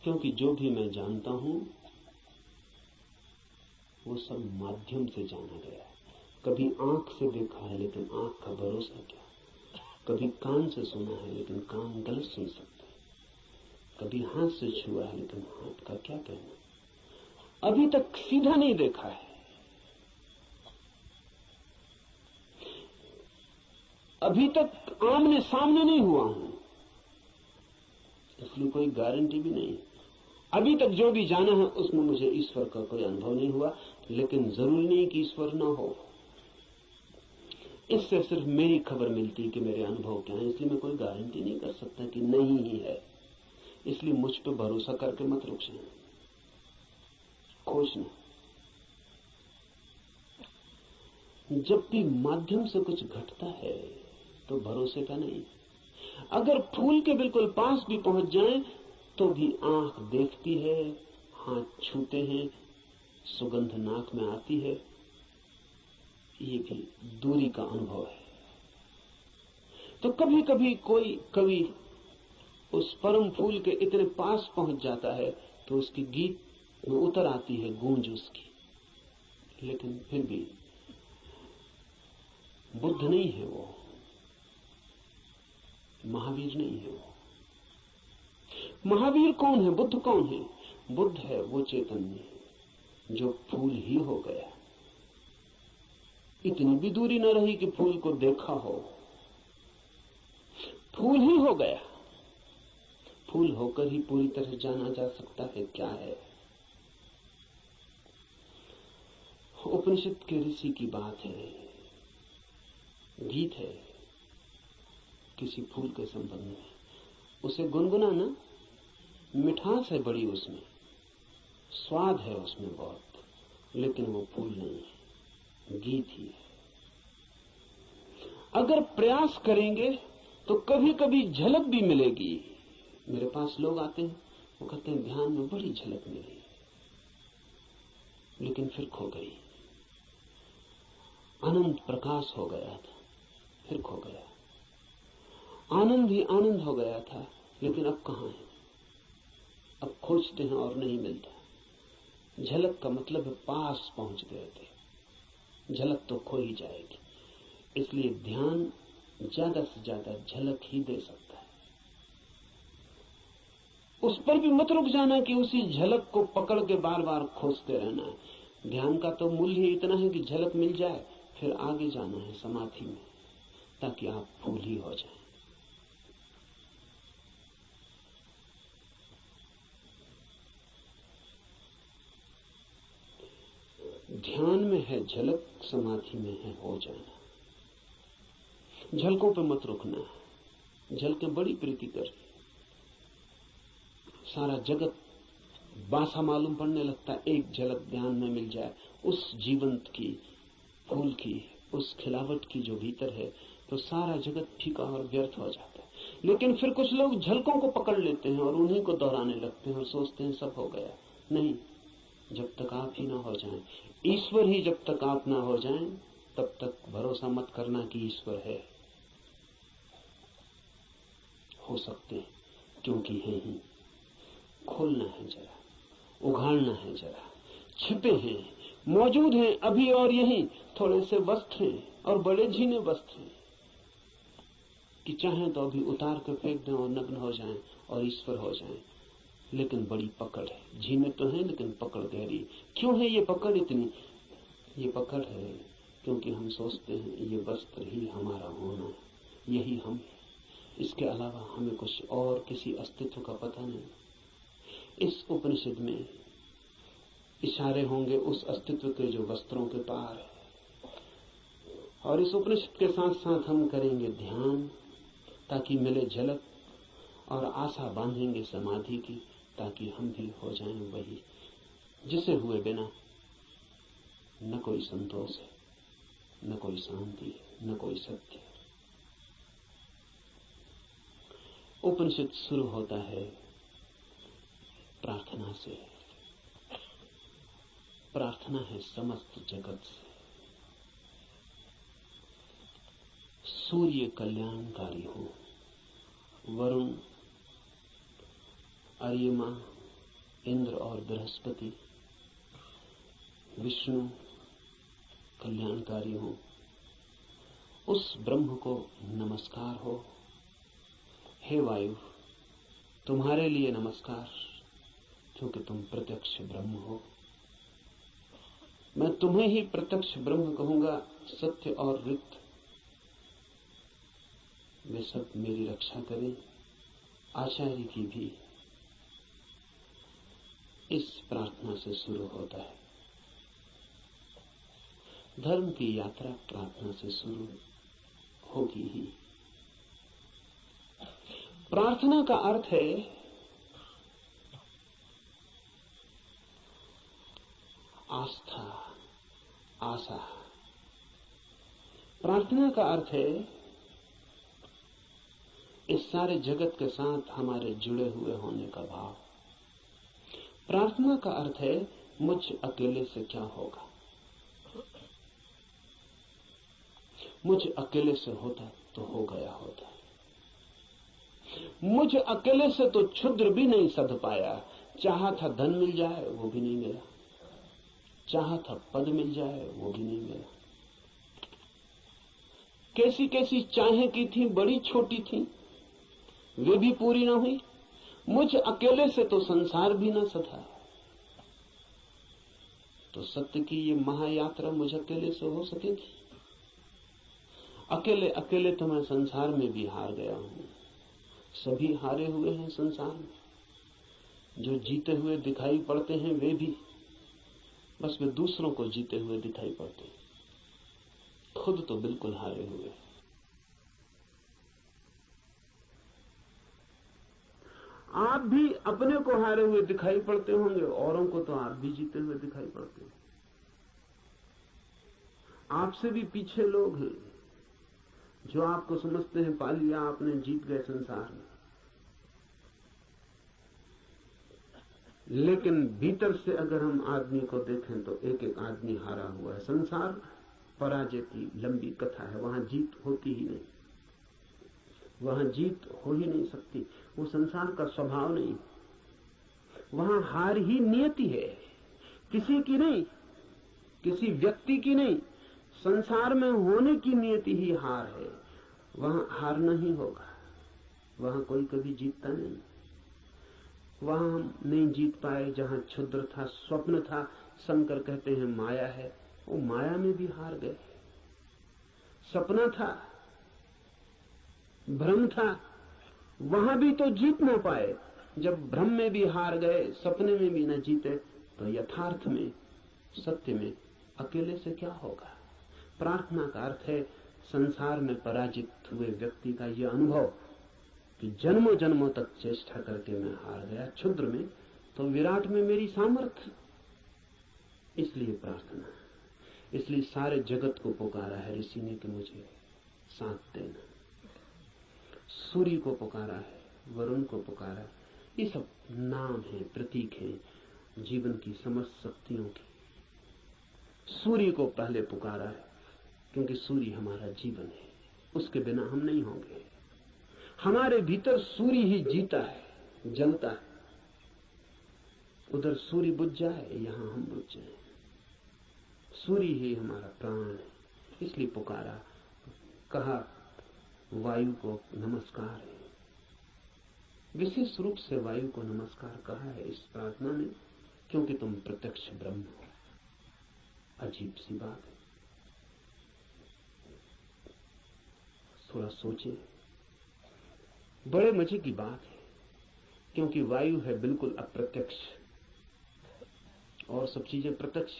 क्योंकि जो भी मैं जानता हूं वो सब माध्यम से जाना गया है। कभी आंख से देखा है लेकिन आंख का भरोसा क्या, कभी कान से सुना है लेकिन कान गलत सुन सकते हैं, कभी हाथ से छुआ है लेकिन हाथ का क्या कहना। अभी तक सीधा नहीं देखा है, अभी तक आमने सामने नहीं हुआ हूं, इसलिए कोई गारंटी भी नहीं। अभी तक जो भी जाना है उसमें मुझे ईश्वर का कोई अनुभव नहीं हुआ, लेकिन जरूरी नहीं कि ईश्वर न हो। इससे सिर्फ मेरी खबर मिलती है कि मेरे अनुभव क्या है, इसलिए मैं कोई गारंटी नहीं कर सकता कि नहीं ही है। इसलिए मुझ पर भरोसा करके मत रुक जाए, खोजना। जब भी माध्यम से कुछ घटता है तो भरोसे का नहीं। अगर फूल के बिल्कुल पास भी पहुंच जाएं तो भी आंख देखती है, हाथ छूते हैं, सुगंध नाक में आती है, ये भी दूरी का अनुभव है। तो कभी कभी कोई कवि उस परम फूल के इतने पास पहुंच जाता है तो उसकी गीत में उतर आती है गूंज उसकी, लेकिन फिर भी बुद्ध नहीं है वो, महावीर नहीं है वो। महावीर कौन है, बुद्ध कौन है? बुद्ध है वो चैतन्य जो फूल ही हो गया। इतनी भी दूरी न रही कि फूल को देखा हो, फूल ही हो गया। फूल होकर ही पूरी तरह जाना जा सकता है क्या है। उपनिषद के ऋषि की बात है, गीत है किसी फूल के संबंध में, उसे गुनगुनाना, मिठास है बड़ी उसमें, स्वाद है उसमें बहुत, लेकिन वो फूल नहीं है, गीत ही है। अगर प्रयास करेंगे तो कभी कभी झलक भी मिलेगी। मेरे पास लोग आते हैं, वो कहते हैं ध्यान में बड़ी झलक मिली, लेकिन फिर खो गई। अनंत प्रकाश हो गया था, फिर खो गया। आनंद ही आनंद हो गया था, लेकिन अब कहां है? अब खोजते हैं और नहीं मिलता। झलक का मतलब है पास पहुंच गए थे, झलक तो खो ही जाएगी। इसलिए ध्यान ज्यादा से ज्यादा झलक ही दे सकता है। उस पर भी मत रुक जाना कि उसी झलक को पकड़ के बार बार खोजते रहना है। ध्यान का तो मूल्य ही इतना है कि झलक मिल जाए, फिर आगे जाना है समाधि में, ताकि आप फूल ही हो जाएं। ध्यान में है झलक, समाधि में है हो जाना। झलकों पे मत रुकना, झलकें बड़ी प्रीतिकर, सारा जगत बासा मालूम पड़ने लगता है। एक झलक ध्यान में मिल जाए उस जीवंत की, फूल की, उस खिलावट की जो भीतर है, तो सारा जगत फीका और व्यर्थ हो जाता है। लेकिन फिर कुछ लोग झलकों को पकड़ लेते हैं और उन्हीं को दोहराने लगते हैं और सोचते हैं सब हो गया। नहीं, जब तक आप ही ना हो जाएं, ईश्वर ही जब तक आप ना हो जाएं, तब तक भरोसा मत करना कि ईश्वर है। हो सकते हैं, क्योंकि है ही। खोलना है जरा, उघाड़ना है जरा। छिपे हैं, मौजूद हैं अभी और यहीं। थोड़े से वस्त्र हैं और बड़े झीने वस्त्र हैं कि चाहें तो अभी उतार कर फेंक दें और नग्न हो जाएं और ईश्वर हो जाएं। लेकिन बड़ी पकड़ है। झीमें तो हैं लेकिन पकड़ गहरी। क्यों है ये पकड़ इतनी? ये पकड़ है क्योंकि हम सोचते हैं ये वस्त्र ही हमारा होना है, यही हम है, इसके अलावा हमें कुछ और किसी अस्तित्व का पता नहीं। इस उपनिषद में इशारे होंगे उस अस्तित्व के जो वस्त्रों के पार है, और इस उपनिषद के साथ साथ हम करेंगे ध्यान ताकि मिले झलक, और आशा बांधेंगे समाधि की ताकि हम भी हो जाएं वही जिसे हुए बिना न कोई संतोष है, न कोई शांति है, न कोई सत्य है। उपनिषद शुरू होता है प्रार्थना से। प्रार्थना है समस्त जगत से। सूर्य कल्याणकारी हो, वरुण, अर्यमा, इंद्र और बृहस्पति, विष्णु कल्याणकारी हो, उस ब्रह्म को नमस्कार हो। हे वायु, तुम्हारे लिए नमस्कार, क्योंकि तुम प्रत्यक्ष ब्रह्म हो। मैं तुम्हें ही प्रत्यक्ष ब्रह्म कहूंगा। सत्य और ऋत वे सब मेरी रक्षा करें, आचार्य की भी। इस प्रार्थना से शुरू होता है। धर्म की यात्रा प्रार्थना से शुरू होगी ही। प्रार्थना का अर्थ है आस्था, आशा। प्रार्थना का अर्थ है इस सारे जगत के साथ हमारे जुड़े हुए होने का भाव। प्रार्थना का अर्थ है मुझ अकेले से क्या होगा। मुझ अकेले से होता तो हो गया होता। मुझ अकेले से तो क्षुद्र भी नहीं सध पाया। चाहा था धन मिल जाए वो भी नहीं मिला, चाहा था पद मिल जाए वो भी नहीं मिला। कैसी कैसी चाहें की थी, बड़ी छोटी थी, वे भी पूरी ना हुई। मुझ अकेले से तो संसार भी ना सधा। तो सत्य की ये महायात्रा मुझ अकेले से हो सकेगी? अकेले अकेले तो मैं संसार में भी हार गया हूं। सभी हारे हुए हैं संसार में। जो जीते हुए दिखाई पड़ते हैं वे भी, बस वे दूसरों को जीते हुए दिखाई पड़ते हैं, खुद तो बिल्कुल हारे हुए। आप भी अपने को हारे हुए दिखाई पड़ते होंगे, औरों को तो आप भी जीते हुए दिखाई पड़ते हैं। आपसे भी पीछे लोग हैं जो आपको समझते हैं पा लिया आपने, जीत गए संसार में। लेकिन भीतर से अगर हम आदमी को देखें तो एक एक आदमी हारा हुआ है। संसार पराजय की लंबी कथा है, वहां जीत होती ही नहीं, वहां जीत हो ही नहीं सकती। वो संसार का स्वभाव नहीं, वहां हार ही नियति है, किसी की नहीं, किसी व्यक्ति की नहीं। संसार में होने की नियति ही हार है। वहां हारना ही होगा, वहां कोई कभी जीतता नहीं। वहां हम नहीं जीत पाए जहां क्षुद्र था, स्वप्न था। शंकर कहते हैं माया है, वो माया में भी हार गए। सपना था, भ्रम था, वहां भी तो जीत ना पाए। जब भ्रम में भी हार गए, सपने में भी न जीते, तो यथार्थ में, सत्य में अकेले से क्या होगा? प्रार्थना का अर्थ है संसार में पराजित हुए व्यक्ति का यह अनुभव कि जन्मों जन्मों तक चेष्टा करके मैं हार गया। क्षुद्र में तो विराट में मेरी सामर्थ्य। इसलिए प्रार्थना, इसलिए सारे जगत को पुकारा है ऋषि ने कि मुझे साथ देना। सूर्य को पुकारा है, वरुण को पुकारा। ये सब नाम है, प्रतीक है जीवन की समस्त शक्तियों की। सूर्य को पहले पुकारा है क्योंकि सूर्य हमारा जीवन है, उसके बिना हम नहीं होंगे। हमारे भीतर सूर्य ही जीता है, जलता है। उधर सूर्य बुझ जाए, यहां हम बुझ जाए। सूर्य ही हमारा प्राण है, इसलिए पुकारा। कहा वायु को नमस्कार है, विशेष रूप से वायु को नमस्कार कहा है इस प्रार्थना में, क्योंकि तुम प्रत्यक्ष ब्रह्म हो। अजीब सी बात है, थोड़ा सोचे। बड़े मजे की बात है, क्योंकि वायु है बिल्कुल अप्रत्यक्ष और सब चीजें प्रत्यक्ष।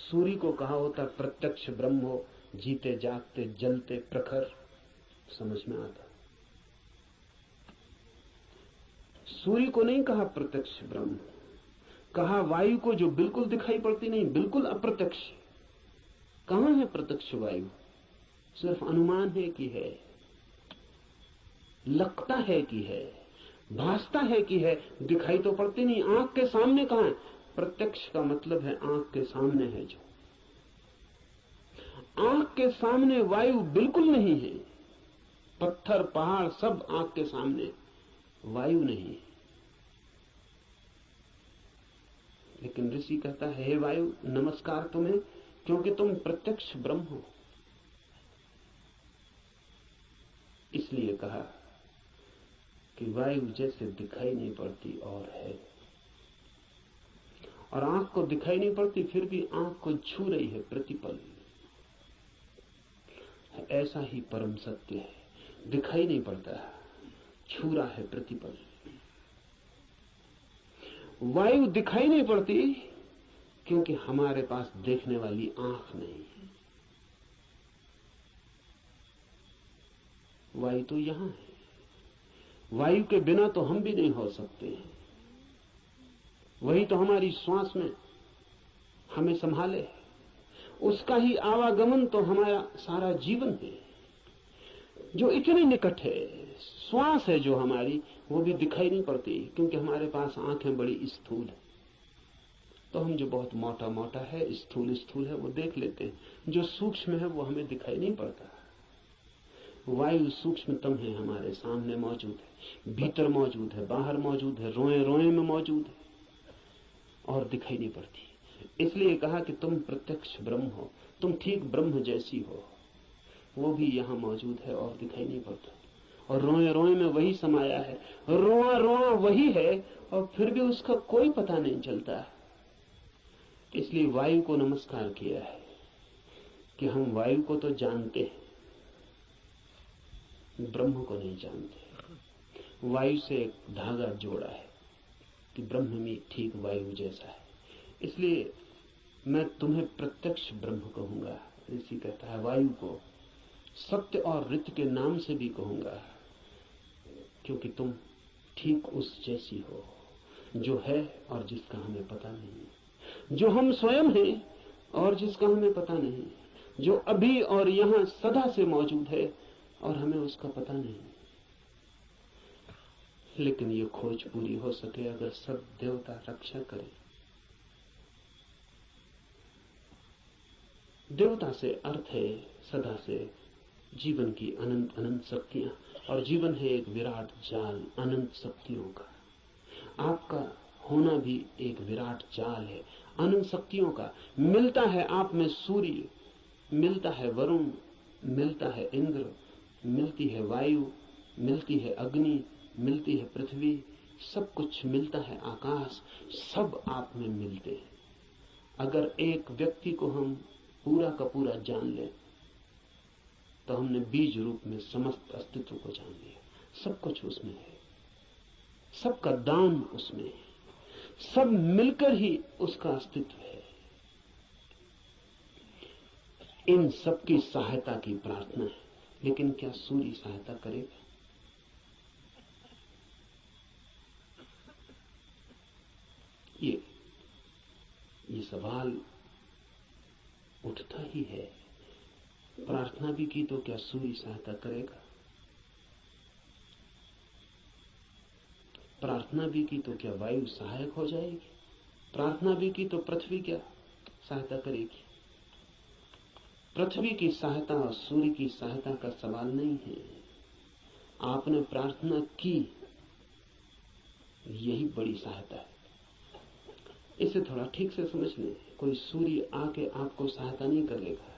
सूर्य को कहा होता प्रत्यक्ष ब्रह्म हो, जीते जागते जलते प्रखर, समझ में आता। सूर्य को नहीं कहा प्रत्यक्ष ब्रह्म, कहा वायु को जो बिल्कुल दिखाई पड़ती नहीं, बिल्कुल अप्रत्यक्ष। कहां है प्रत्यक्ष वायु? सिर्फ अनुमान है कि है, लगता है कि है, भासता है कि है, दिखाई तो पड़ती नहीं। आंख के सामने कहां है? प्रत्यक्ष का मतलब है आंख के सामने है। जो आंख के सामने वायु बिल्कुल नहीं है, पत्थर पहाड़ सब आंख के सामने, वायु नहीं है। लेकिन ऋषि कहता है, हे वायु नमस्कार तुम्हें, क्योंकि तुम प्रत्यक्ष ब्रह्म हो। इसलिए कहा कि वायु जैसे दिखाई नहीं पड़ती और है, और आंख को दिखाई नहीं पड़ती फिर भी आंख को छू रही है प्रतिपल। ऐसा ही परम सत्य है, दिखाई नहीं पड़ता, छू रहा है प्रतिपल। वायु दिखाई नहीं पड़ती क्योंकि हमारे पास देखने वाली आंख नहीं है। वायु तो यहां है, वायु के बिना तो हम भी नहीं हो सकते। वही तो हमारी श्वास में हमें संभाले, उसका ही आवागमन तो हमारा सारा जीवन है, जो इतने निकट है। श्वास है जो हमारी, वो भी दिखाई नहीं पड़ती क्योंकि हमारे पास आंखें बड़ी स्थूल है। तो हम जो बहुत मोटा मोटा है, स्थूल स्थूल है, वो देख लेते हैं। जो सूक्ष्म है वो हमें दिखाई नहीं पड़ता। वायु सूक्ष्मतम है, हमारे सामने मौजूद है, भीतर मौजूद है, बाहर मौजूद है, रोए रोए में मौजूद है और दिखाई नहीं पड़ती। इसलिए कहा कि तुम प्रत्यक्ष ब्रह्म हो, तुम ठीक ब्रह्म जैसी हो। वो भी यहां मौजूद है और दिखाई नहीं पड़ता, और रोए रोए में वही समाया है, रोआ रोआ वही है, और फिर भी उसका कोई पता नहीं चलता। इसलिए वायु को नमस्कार किया है कि हम वायु को तो जानते हैं, ब्रह्म को नहीं जानते। वायु से एक धागा जोड़ा है कि ब्रह्म भी ठीक वायु जैसा है। इसलिए मैं तुम्हें प्रत्यक्ष ब्रह्म कहूंगा। ऋषि कहता है वायु को सत्य और ऋत के नाम से भी कहूंगा, क्योंकि तुम ठीक उस जैसी हो जो है और जिसका हमें पता नहीं, जो हम स्वयं हैं और जिसका हमें पता नहीं, जो अभी और यहां सदा से मौजूद है और हमें उसका पता नहीं। लेकिन ये खोज पूरी हो सके अगर सब देवता रक्षा करें। देवता से अर्थ है सदा से जीवन की अनंत अनंत शक्तियां, और जीवन है एक विराट जाल अनंत शक्तियों का। आपका होना भी एक विराट जाल है अनंत शक्तियों का। मिलता है आप में सूर्य, मिलता है वरुण, मिलता है इंद्र, मिलती है वायु, मिलती है अग्नि, मिलती है पृथ्वी, सब कुछ मिलता है आकाश, सब आप में मिलते हैं। अगर एक व्यक्ति को हम पूरा का पूरा जान लें तो हमने बीज रूप में समस्त अस्तित्व को जान लिया। सब कुछ उसमें है, सबका दान उसमें है, सब मिलकर ही उसका अस्तित्व है। इन सबकी सहायता की प्रार्थना है, लेकिन क्या सूर्य सहायता करेगा? ये सवाल उठता ही है। प्रार्थना भी की तो क्या सूर्य सहायता करेगा? प्रार्थना भी की तो क्या वायु सहायक हो जाएगी? प्रार्थना भी की तो पृथ्वी क्या सहायता करेगी? पृथ्वी की सहायता और सूर्य की सहायता का सवाल नहीं है। आपने प्रार्थना की, यही बड़ी सहायता है। इसे थोड़ा ठीक से समझ लें। कोई सूर्य आके आपको सहायता नहीं करेगा,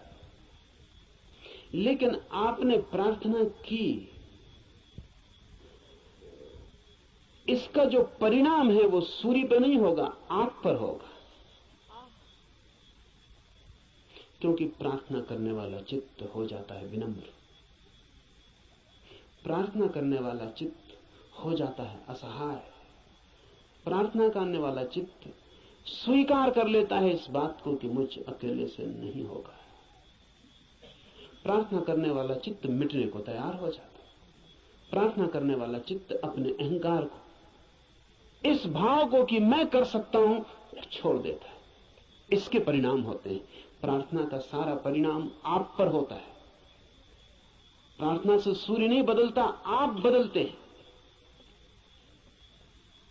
लेकिन आपने प्रार्थना की इसका जो परिणाम है वो सूर्य पर नहीं होगा, आप पर होगा। क्योंकि प्रार्थना करने वाला चित्त हो जाता है विनम्र, प्रार्थना करने वाला चित्त हो जाता है असहाय, प्रार्थना करने वाला चित्त स्वीकार कर लेता है इस बात को कि मुझ अकेले से नहीं होगा। प्रार्थना करने वाला चित्त मिटने को तैयार हो जाता है। प्रार्थना करने वाला चित्त अपने अहंकार को, इस भाव को कि मैं कर सकता हूं, छोड़ देता है। इसके परिणाम होते हैं। प्रार्थना का सारा परिणाम आप पर होता है। प्रार्थना से सूर्य नहीं बदलता, आप बदलते हैं।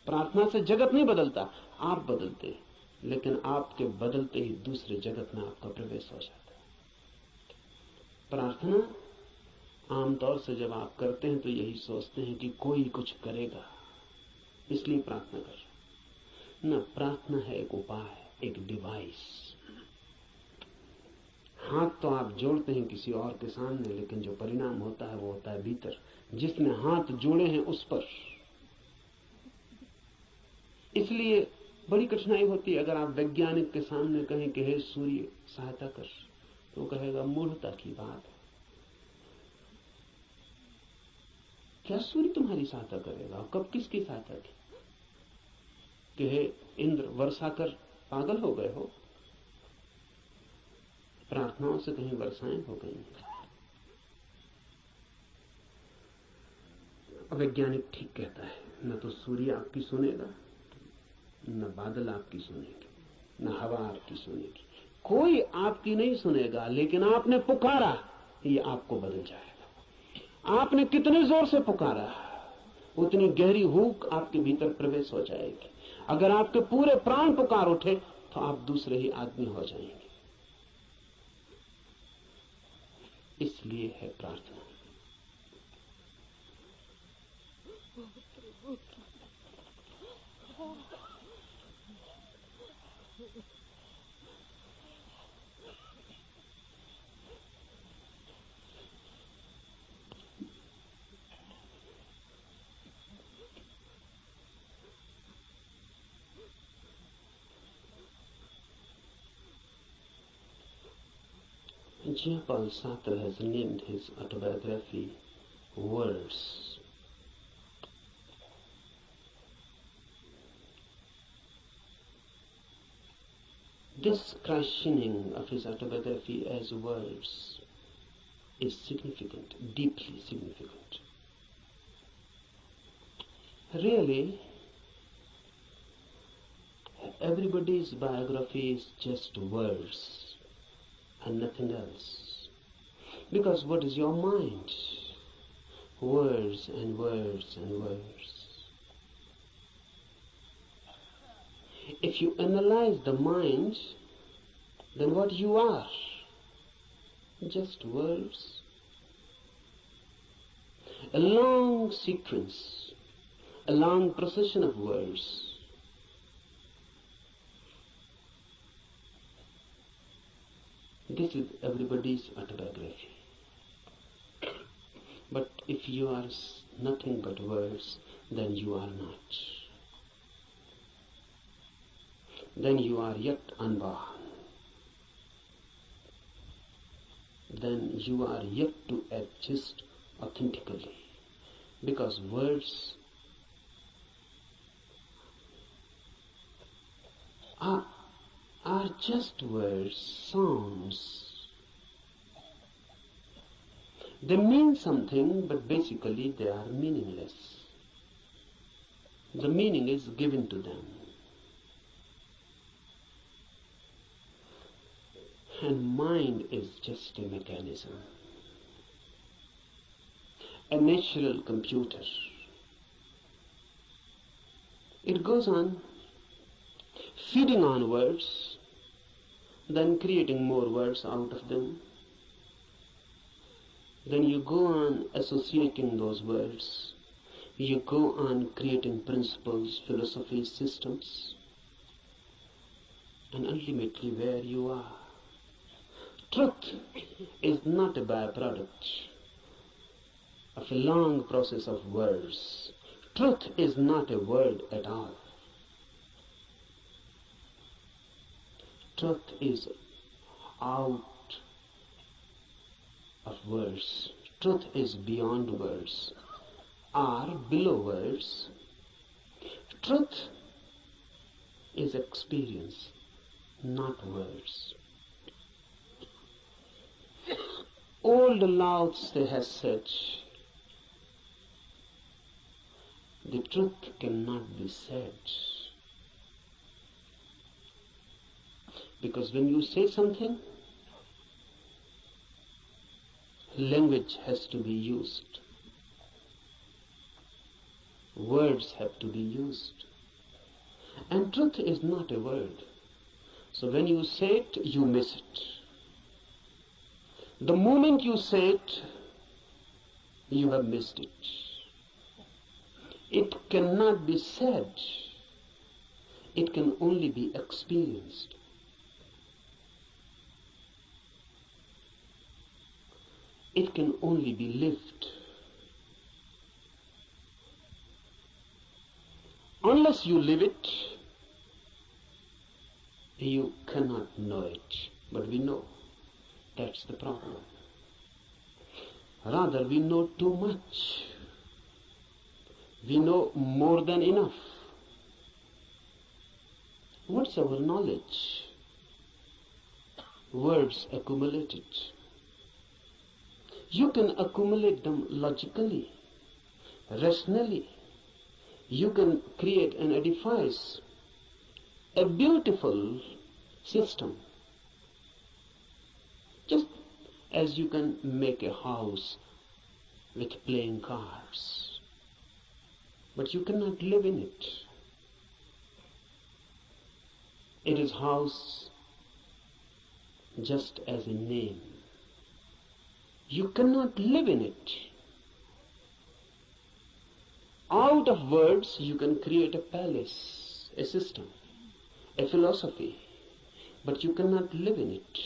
प्रार्थना से जगत नहीं बदलता, आप बदलते हैं। लेकिन आपके बदलते ही दूसरे जगत में आपका प्रवेश हो जाता है। प्रार्थना आमतौर से जब आप करते हैं तो यही सोचते हैं कि कोई कुछ करेगा, इसलिए प्रार्थना कर रहे हैं। न, प्रार्थना है एक उपाय, एक डिवाइस। हाथ तो आप जोड़ते हैं किसी और के सामने, लेकिन जो परिणाम होता है वो होता है भीतर, जिसने हाथ जोड़े हैं उस पर। इसलिए बड़ी कठिनाई होती है अगर आप वैज्ञानिक के सामने कहें कि हे सूर्य सहायता कर, तो वो कहेगा मूर्खता की बात है। क्या सूर्य तुम्हारी सहायता करेगा? कब किसकी सहायता की? कि हे इंद्र वर्षा कर, पागल हो गए हो? प्रार्थनाओं से कहीं वर्षाएं हो गई। वैज्ञानिक ठीक कहता है, न तो सूर्य आपकी सुनेगा, न बादल आपकी सुनेगी, न हवा आपकी सुनेगी, कोई आपकी नहीं सुनेगा। लेकिन आपने पुकारा, ये आपको बदल जाएगा। आपने कितने जोर से पुकारा, उतनी गहरी हूक आपके भीतर प्रवेश हो जाएगी। अगर आपके पूरे प्राण पुकार उठे तो आप दूसरे ही आदमी हो जाएंगे। इसलिए है प्रार्थना। Jean-Paul Sartre has named his autobiography Words. This christening of his autobiography as Words is significant, deeply significant. Really, everybody's biography is just words and nothing else. Because what is your mind? Words and words and words. If you analyze the mind, then what you are? Just words. A long sequence, a long procession of words. This is everybody's autobiography. But if you are nothing but words, then you are not. Then you are yet unborn. Then you are yet to exist authentically. Because words are just words, sounds. They mean something, but basically they are meaningless. The meaning is given to them. And mind is just a mechanism, a natural computer. It goes on feeding on words, then creating more words out of them. Then you go on associating those words. You go on creating principles, philosophies, systems. And ultimately where you are. Truth is not a byproduct of a long process of words. Truth is not a word at all. Truth is out of words. Truth is beyond words, or below words. Truth is experience, not words. Old Lao Tse has said, the truth cannot be said. Because when you say something, language has to be used. Words have to be used. And truth is not a word. So when you say it, you miss it. The moment you say it, you have missed it. It cannot be said. It can only be experienced. It can only be lived. Unless you live it, you cannot know it. But we know. That's the problem. Rather, we know too much. We know more than enough. What's our knowledge? Words accumulated. You can accumulate them logically, rationally. You can create and edifice a beautiful system. Just as you can make a house with playing cards. But you cannot live in it. It is house just as a name. You cannot live in it. Out of words you can create a palace, a system, a philosophy, but you cannot live in it.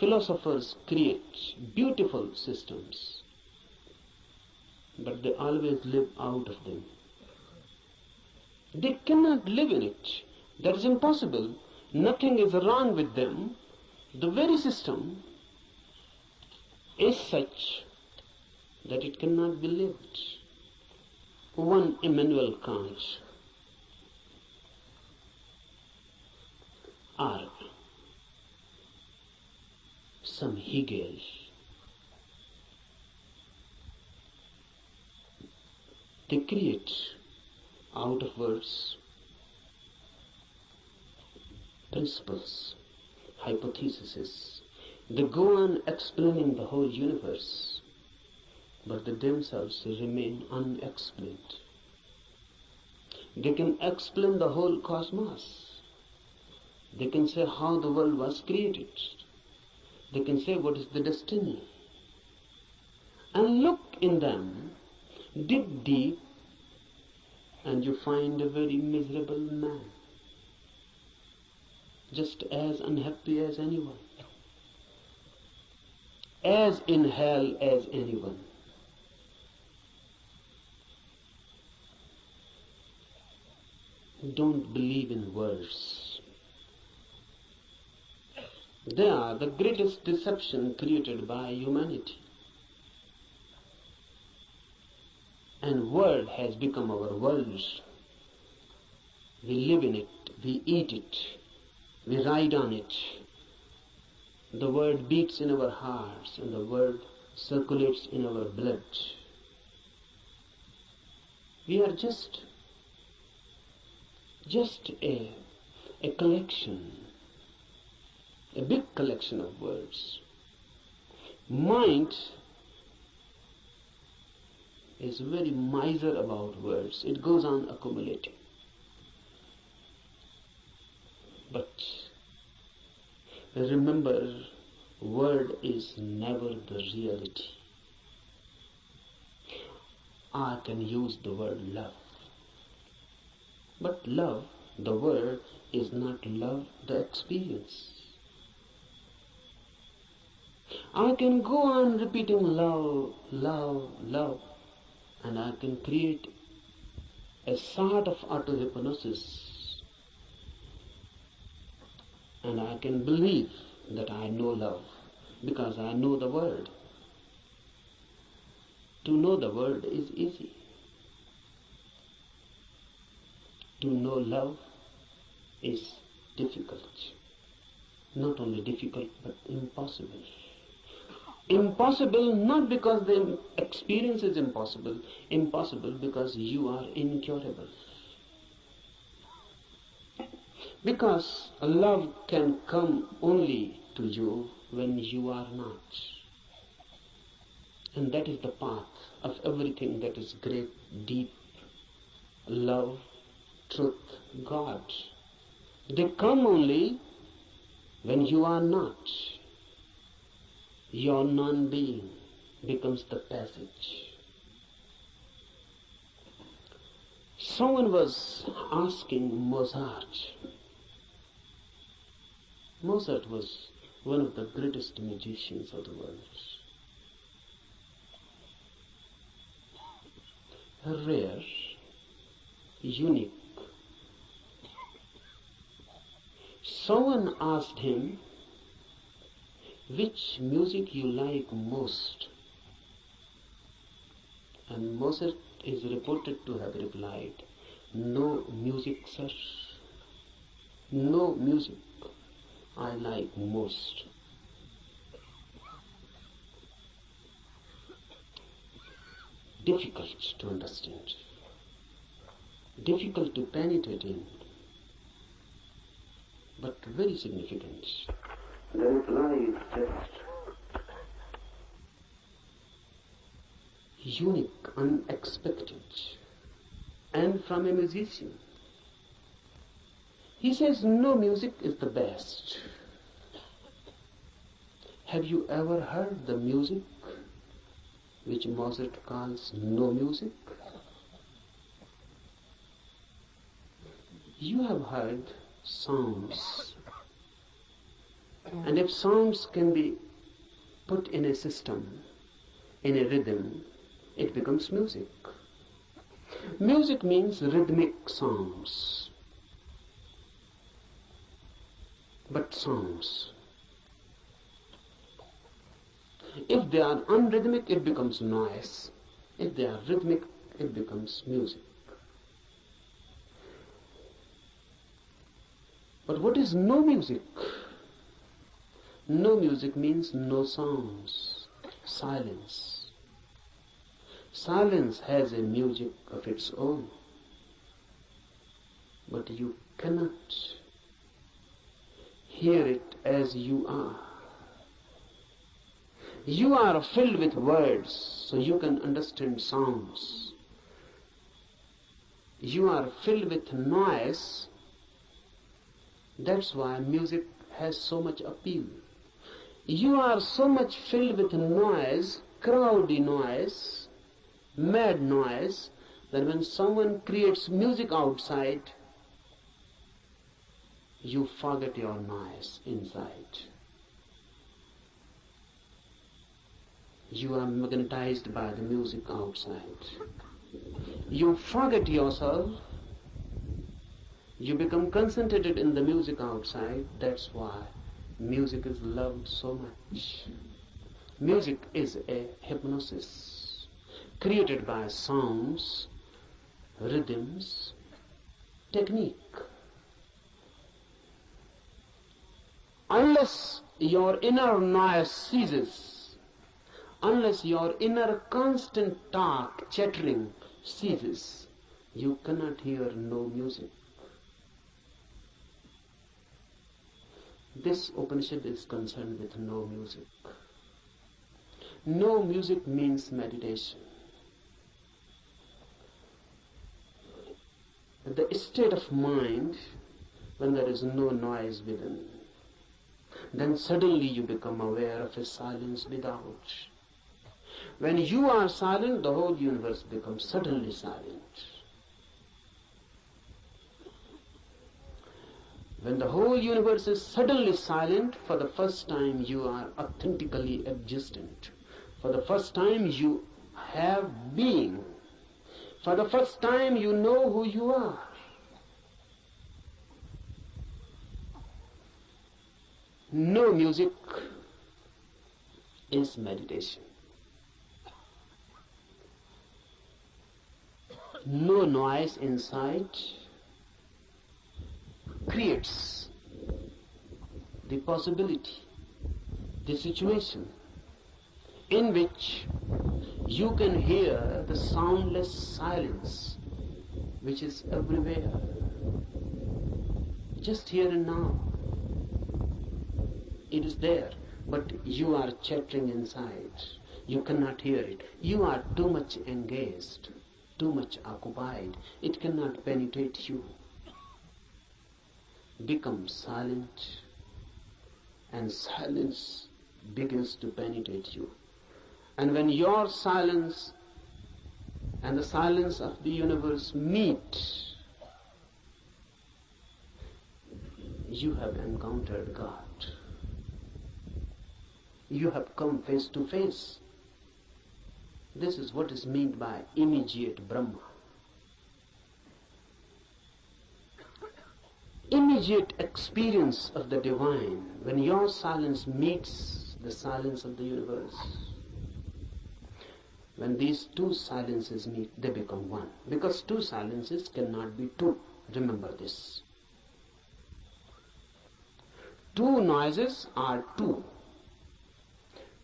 Philosophers create beautiful systems, but they always live out of them. They cannot live in it. That is impossible. Nothing is wrong with them. The very system is such that it cannot be lived. One Immanuel Kant, or some Hegel, they create out of words principles, hypotheses. They go on explaining the whole universe, but they themselves remain unexplained. They can explain the whole cosmos. They can say how the world was created. They can say what is the destiny. And look in them, dig deep, and you find a very miserable man, just as unhappy as anyone, as in hell as anyone. Don't believe in words. They are the greatest deception created by humanity. And word has become our world. We live in it, we eat it, we ride on it. The word beats in our hearts and the word circulates in our blood. We are just a collection, a big collection of words. Mind is very miser about words. It goes on accumulating. But remember, word is never the reality. I can use the word love. But love, the word, is not love, the experience. I can go on repeating love, love, love, and I can create a sort of auto-hypnosis, and I can believe that I know love because I know the word. To know the word is easy. To know love is difficult. Not only difficult, but impossible. Impossible not because the experience is impossible. Impossible because you are incurable. Because love can come only to you when you are not. And that is the path of everything that is great, deep, love, truth, God. They come only when you are not. Your non-being becomes the passage. Someone was asking Mozart. Mozart was one of the greatest musicians of the world. Rare, unique. Someone asked him, which music you like most? And Mozart is reported to have replied, no music, sir. No music I like most. Difficult to understand, difficult to penetrate in, but very significant. The reply is just unique, unexpected, and from a musician. He says no music is the best. Have you ever heard the music which Mozart calls no music? You have heard sounds, and if sounds can be put in a system, in a rhythm, it becomes music. Music means rhythmic sounds, but sounds. If they are unrhythmic, it becomes noise. If they are rhythmic, it becomes music. But what is no music? No music means no sounds, silence. Silence has a music of its own, but you cannot hear it as you are. You are filled with words, so you can understand sounds. You are filled with noise, that's why music has so much appeal. You are so much filled with noise, crowdy noise, mad noise, that when someone creates music outside, you forget your noise inside. You are magnetized by the music outside. You forget yourself. You become concentrated in the music outside. That's why music is loved so much. Music is a hypnosis created by sounds, rhythms, technique. Unless your inner noise ceases, unless your inner constant talk, chattering ceases, you cannot hear no music. This Upanishad is concerned with no music. No music means meditation. The state of mind when there is no noise within, then suddenly you become aware of a silence without. When you are silent, the whole universe becomes suddenly silent. When the whole universe is suddenly silent, for the first time you are authentically existent. For the first time you have being. For the first time you know who you are. No music is meditation. No noise inside creates the possibility, the situation in which you can hear the soundless silence which is everywhere, just here and now. It is there, but you are chattering inside. You cannot hear it. You are too much engaged, too much occupied. It cannot penetrate you. Become silent, and silence begins to penetrate you. And when your silence and the silence of the universe meet, you have encountered God. You have come face to face. This is what is meant by immediate Brahma. Immediate experience of the divine, when your silence meets the silence of the universe. When these two silences meet, they become one. Because two silences cannot be two. Remember this. Two noises are two.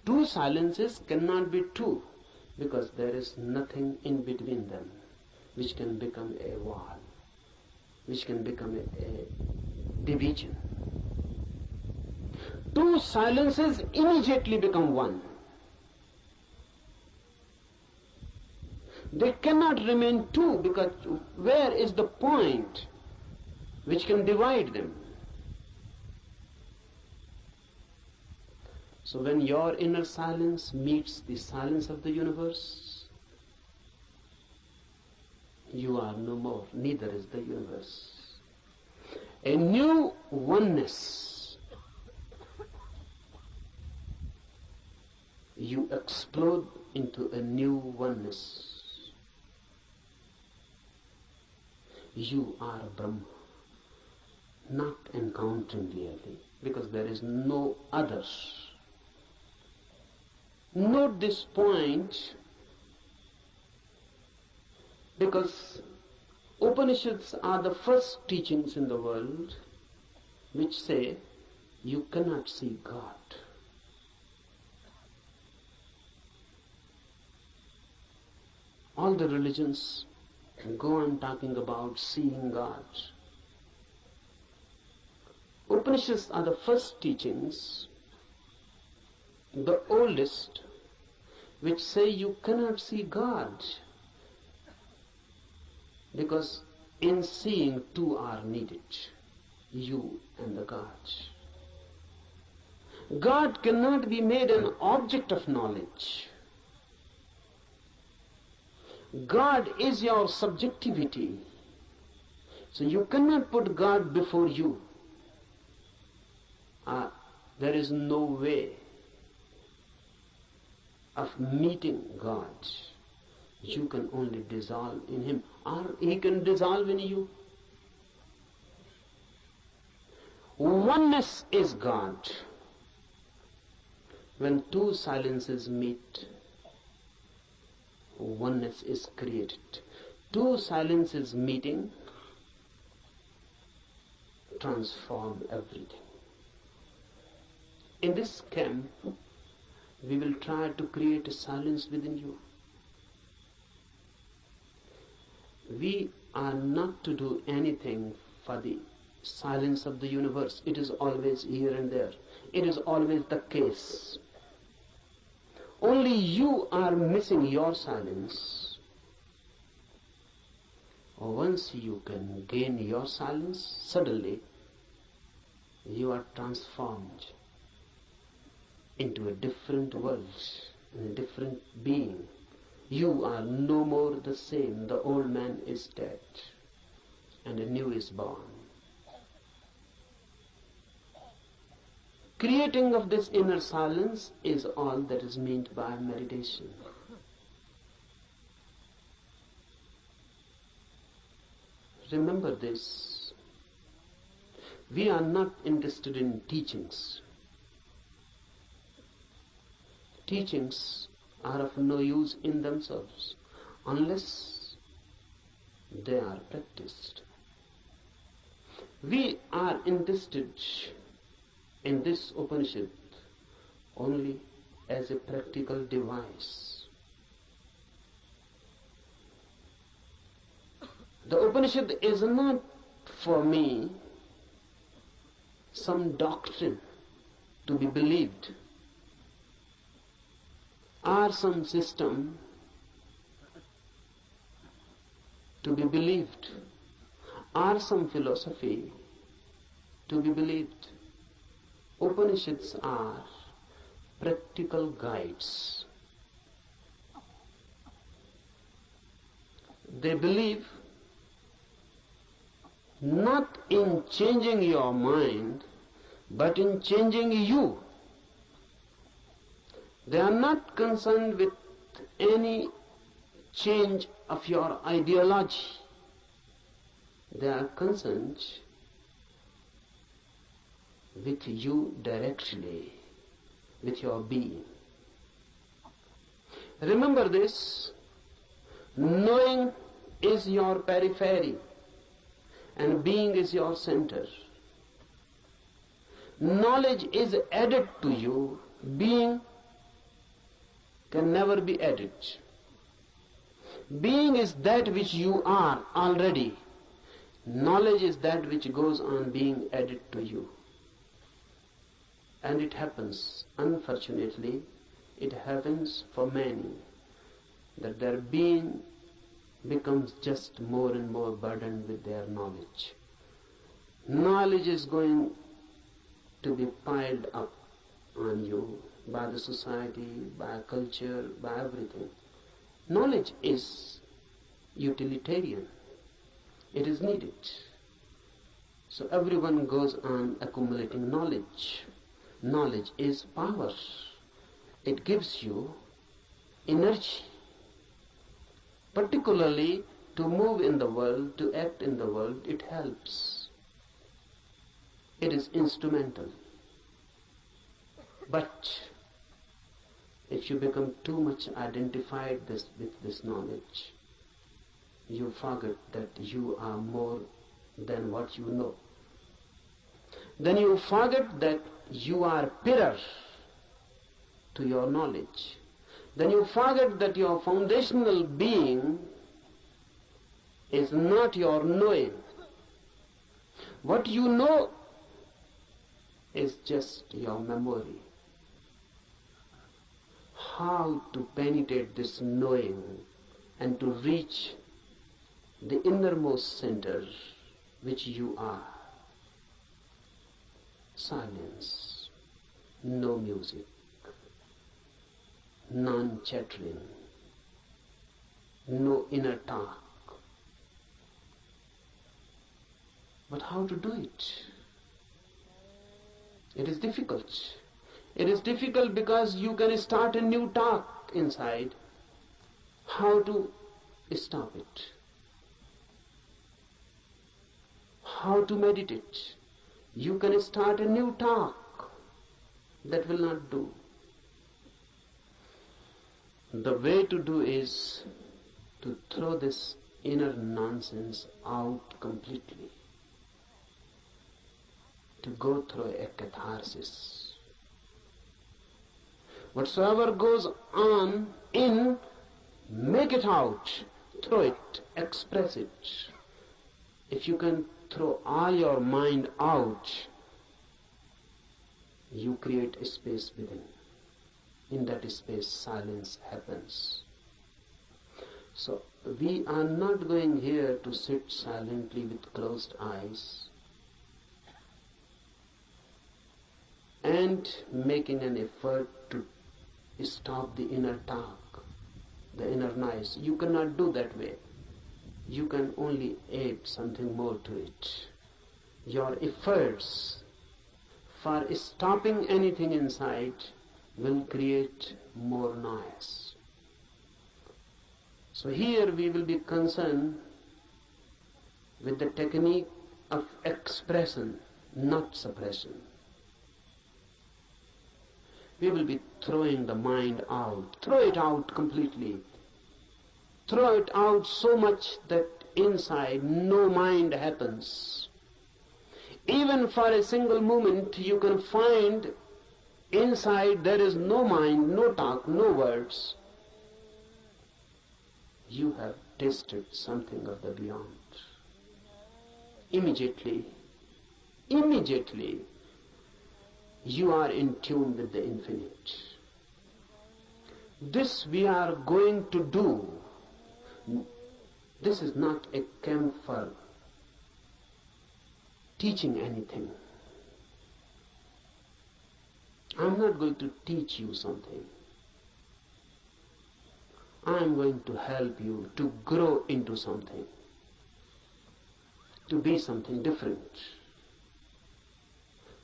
Two silences cannot be two, because there is nothing in between them which can become a wall, which can become a division. Two silences immediately become one. They cannot remain two, because where is the point which can divide them? So when your inner silence meets the silence of the universe, you are no more, neither is the universe. A new oneness. You explode into a new oneness. You are Brahma, not encountering really, because there is no other. Note this point, because Upanishads are the first teachings in the world which say you cannot see God. All the religions go on talking about seeing God. Upanishads are the first teachings, the oldest, which say you cannot see God, because in seeing two are needed, you and the God. God cannot be made an object of knowledge. God is your subjectivity. So you cannot put God before you. There is no way of meeting God. You can only dissolve in Him, or He can dissolve in you. Oneness is God. When two silences meet, oneness is created. Two silences meeting transform everything. In this camp, we will try to create a silence within you. We are not to do anything for the silence of the universe. It is always here and there. It is always the case. Only you are missing your silence. Once you can gain your silence, suddenly you are transformed into a different world, in a different being. You are no more the same. The old man is dead and a new is born. Creating of this inner silence is all that is meant by meditation. Remember this. We are not interested in teachings. Teachings are of no use in themselves unless they are practiced. We are interested in this Upanishad only as a practical device. The Upanishad is not for me some doctrine to be believed, or some system to be believed, or some philosophy to be believed. Upanishads are practical guides. They believe not in changing your mind, but in changing you. They are not concerned with any change of your ideology. They are concerned with you directly, with your being. Remember this, knowing is your periphery and being is your center. Knowledge is added to you, being can never be added. Being is that which you are already. Knowledge is that which goes on being added to you. And it happens, unfortunately, it happens for many, that their being becomes just more and more burdened with their knowledge. Knowledge is going to be piled up on you by the society, by culture, by everything. Knowledge is utilitarian. It is needed. So everyone goes on accumulating knowledge. Knowledge is power. It gives you energy, particularly to move in the world, to act in the world. It helps. It is instrumental. But if you become too much identified with this knowledge, you forget that you are more than what you know. Then you forget that you are pillar to your knowledge. Then you forget that your foundational being is not your knowing. What you know is just your memory. How to penetrate this knowing and to reach the innermost center which you are. Silence, no music, non-chattering, no inner talk. But how to do it? It is difficult. It is difficult because you can start a new talk inside. How to stop it? How to meditate? You can start a new talk. That will not do. The way to do is to throw this inner nonsense out completely. To go through a catharsis. Whatsoever goes on in, make it out, throw it, express it. If you can throw all your mind out, you create a space within. In that space, silence happens. So, we are not going here to sit silently with closed eyes and making an effort to stop the inner talk, the inner noise. You cannot do that way. You can only add something more to it. Your efforts for stopping anything inside will create more noise. So here we will be concerned with the technique of expression, not suppression. We will be throwing the mind out. Throw it out completely. Throw it out so much that inside no mind happens. Even for a single moment you can find inside there is no mind, no talk, no words. You have tasted something of the beyond. Immediately, you are in tune with the infinite. This we are going to do. This is not a camp for teaching anything. I'm not going to teach you something. I'm going to help you to grow into something, to be something different.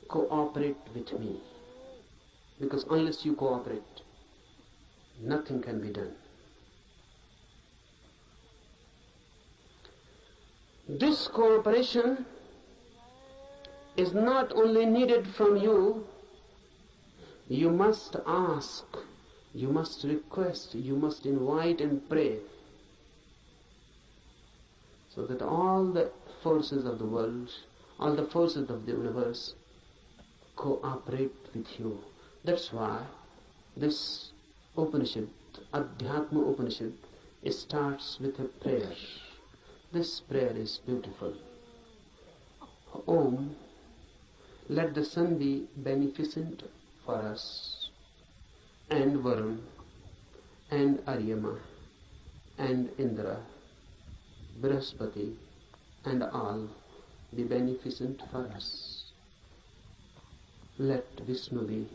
Cooperate with me, because unless you cooperate, nothing can be done. This cooperation is not only needed from you, you must ask, you must request, you must invite and pray, so that all the forces of the world, all the forces of the universe cooperate with you. That's why this Upanishad, Adhyatam Upanishad, starts with a prayer. This prayer is beautiful. Om, let the sun be beneficent for us, and Varun, and Aryama, and Indra, Brihaspati, and all be beneficent for us. Let Vishnu be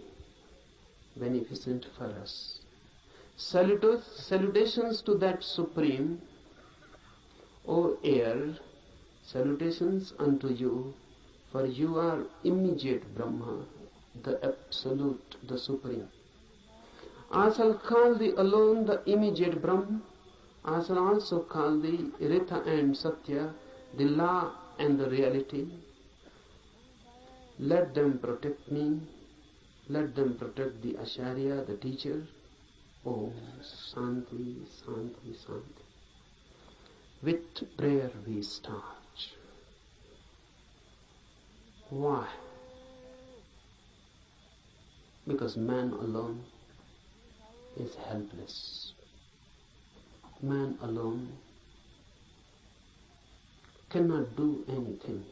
beneficent for us. Salutations to that Supreme, O air, salutations unto you, for you are immediate Brahma, the Absolute, the Supreme. I shall call thee alone the immediate Brahma. I shall also call thee Ritha and Satya, the law and the reality. Let them protect me. Let them protect the Acharya, the teacher. Om Shanti, Shanti, Shanti. With prayer we start. Why? Because man alone is helpless. Man alone cannot do anything.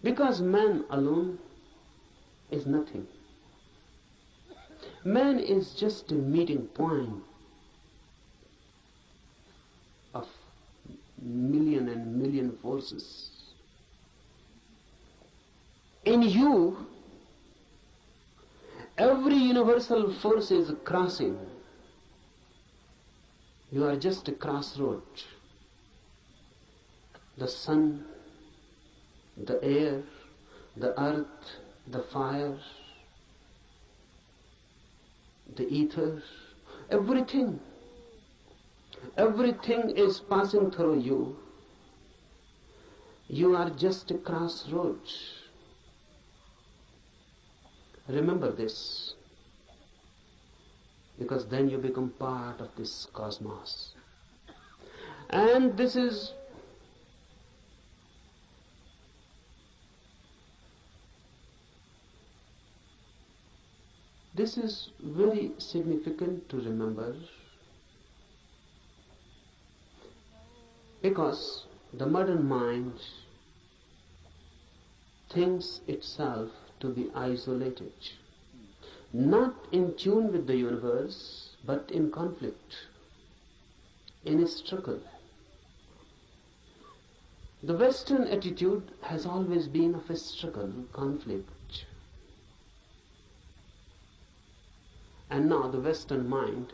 Because man alone is nothing. Man is just a meeting point of million and million forces. In you, every universal force is crossing. You are just a crossroad. The sun, the air, the earth, the fire, the ether, everything is passing through you. You are just a crossroad. Remember this, because then you become part of this cosmos. And this is very significant to remember, because the modern mind thinks itself to be isolated, not in tune with the universe, but in conflict, in a struggle. The Western attitude has always been of a struggle, conflict. And now the Western mind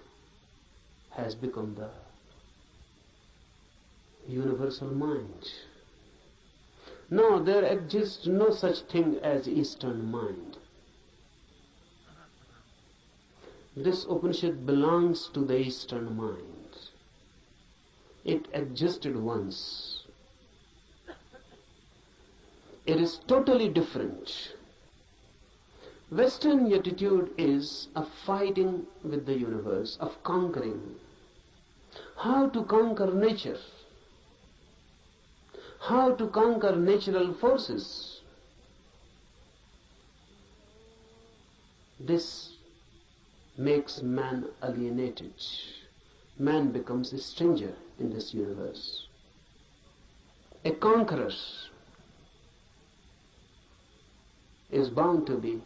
has become the universal mind. No, there exists no such thing as Eastern mind. This Upanishad belongs to the Eastern mind. It existed once. It is totally different. Western attitude is of fighting with the universe, of conquering. How to conquer nature? How to conquer natural forces? This makes man alienated. Man becomes a stranger in this universe. A conqueror is bound to be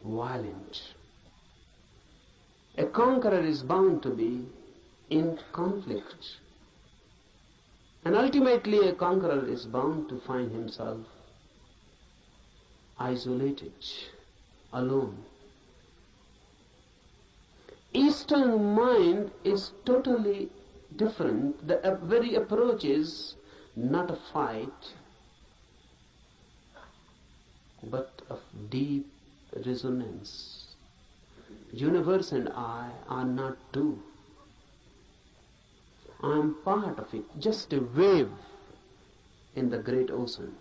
violent. A conqueror is bound to be in conflict. And ultimately a conqueror is bound to find himself isolated, alone. Eastern mind is totally different. The very approach is not a fight, but of deep resonance. Universe and I are not two. I am part of it, just a wave in the great ocean.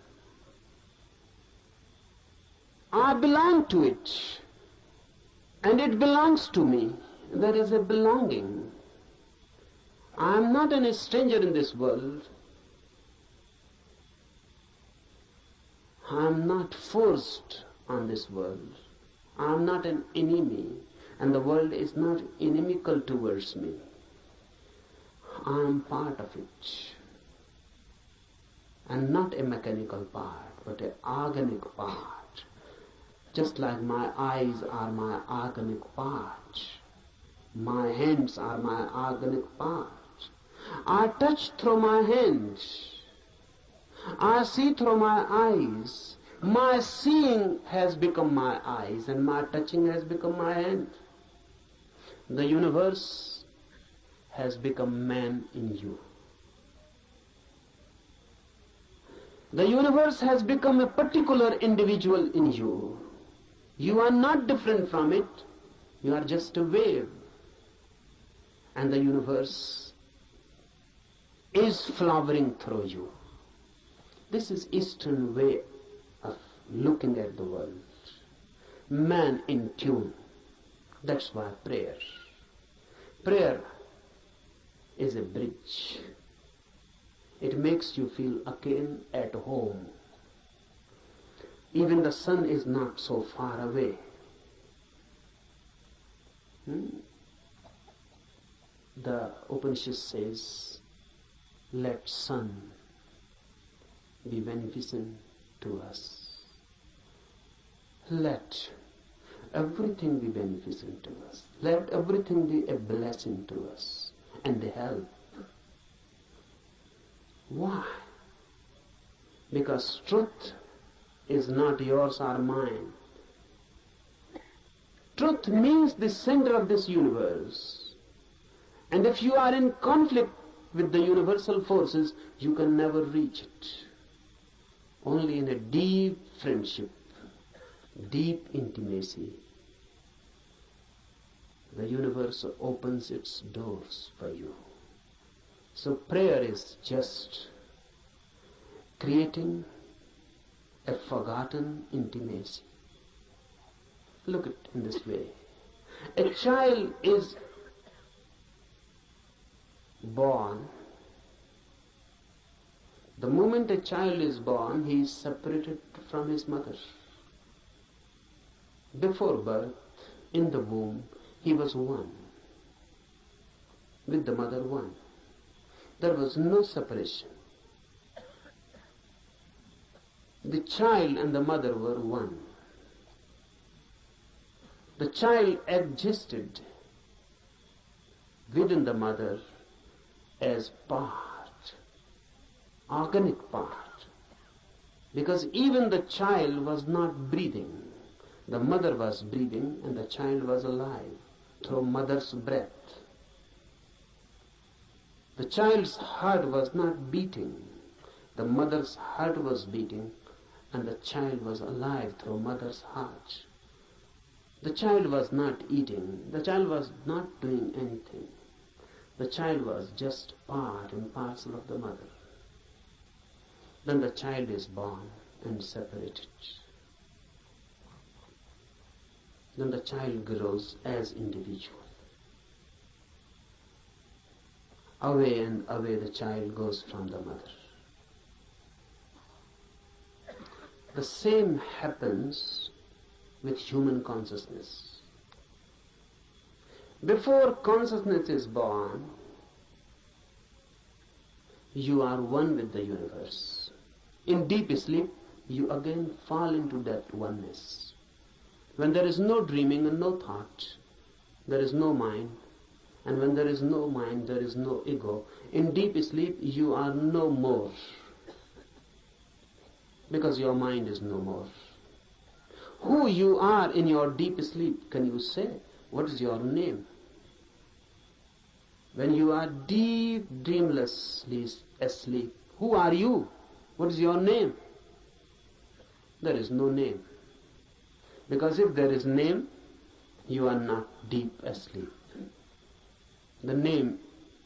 I belong to it, and it belongs to me. There is a belonging. I am not a stranger in this world. I am not forced on this world. I am not an enemy, and the world is not inimical towards me. I am part of it, and not a mechanical part, but an organic part. Just like my eyes are my organic part, my hands are my organic part. I touch through my hands. I see through my eyes. My seeing has become my eyes, and my touching has become my hand. The universe has become man in you. The universe has become a particular individual in you. You are not different from it. You are just a wave. And the universe is flowering through you. This is Eastern way of looking at the world. Man in tune. That's why prayer. Prayer is a bridge. It makes you feel again at home. Even the sun is not so far away. The Upanishad says, let sun be beneficent to us. Let everything be beneficent to us. Let everything be a blessing to us and a help. Why? Because truth is not yours or mine. Truth means the center of this universe. And if you are in conflict with the universal forces, you can never reach it. Only in a deep friendship, deep intimacy, the universe opens its doors for you. So prayer is just creating a forgotten intimacy. Look at it in this way. A child is born. The moment a child is born, he is separated from his mother. Before birth, in the womb, he was one. With the mother, one. There was no separation. The child and the mother were one. The child existed within the mother as part, organic part, because even the child was not breathing. The mother was breathing and the child was alive through mother's breath. The child's heart was not beating. The mother's heart was beating and the child was alive through mother's heart. The child was not eating. The child was not doing anything. The child was just part and parcel of the mother. Then the child is born and separated. Then the child grows as individual. Away and away the child goes from the mother. The same happens with human consciousness. Before consciousness is born, you are one with the universe. In deep sleep, you again fall into that oneness. When there is no dreaming and no thought, there is no mind. And when there is no mind, there is no ego. In deep sleep, you are no more. Because your mind is no more. Who you are in your deep sleep, can you say? What is your name? When you are deep, dreamlessly asleep, who are you? What is your name? There is no name. Because if there is name, you are not deep asleep. The name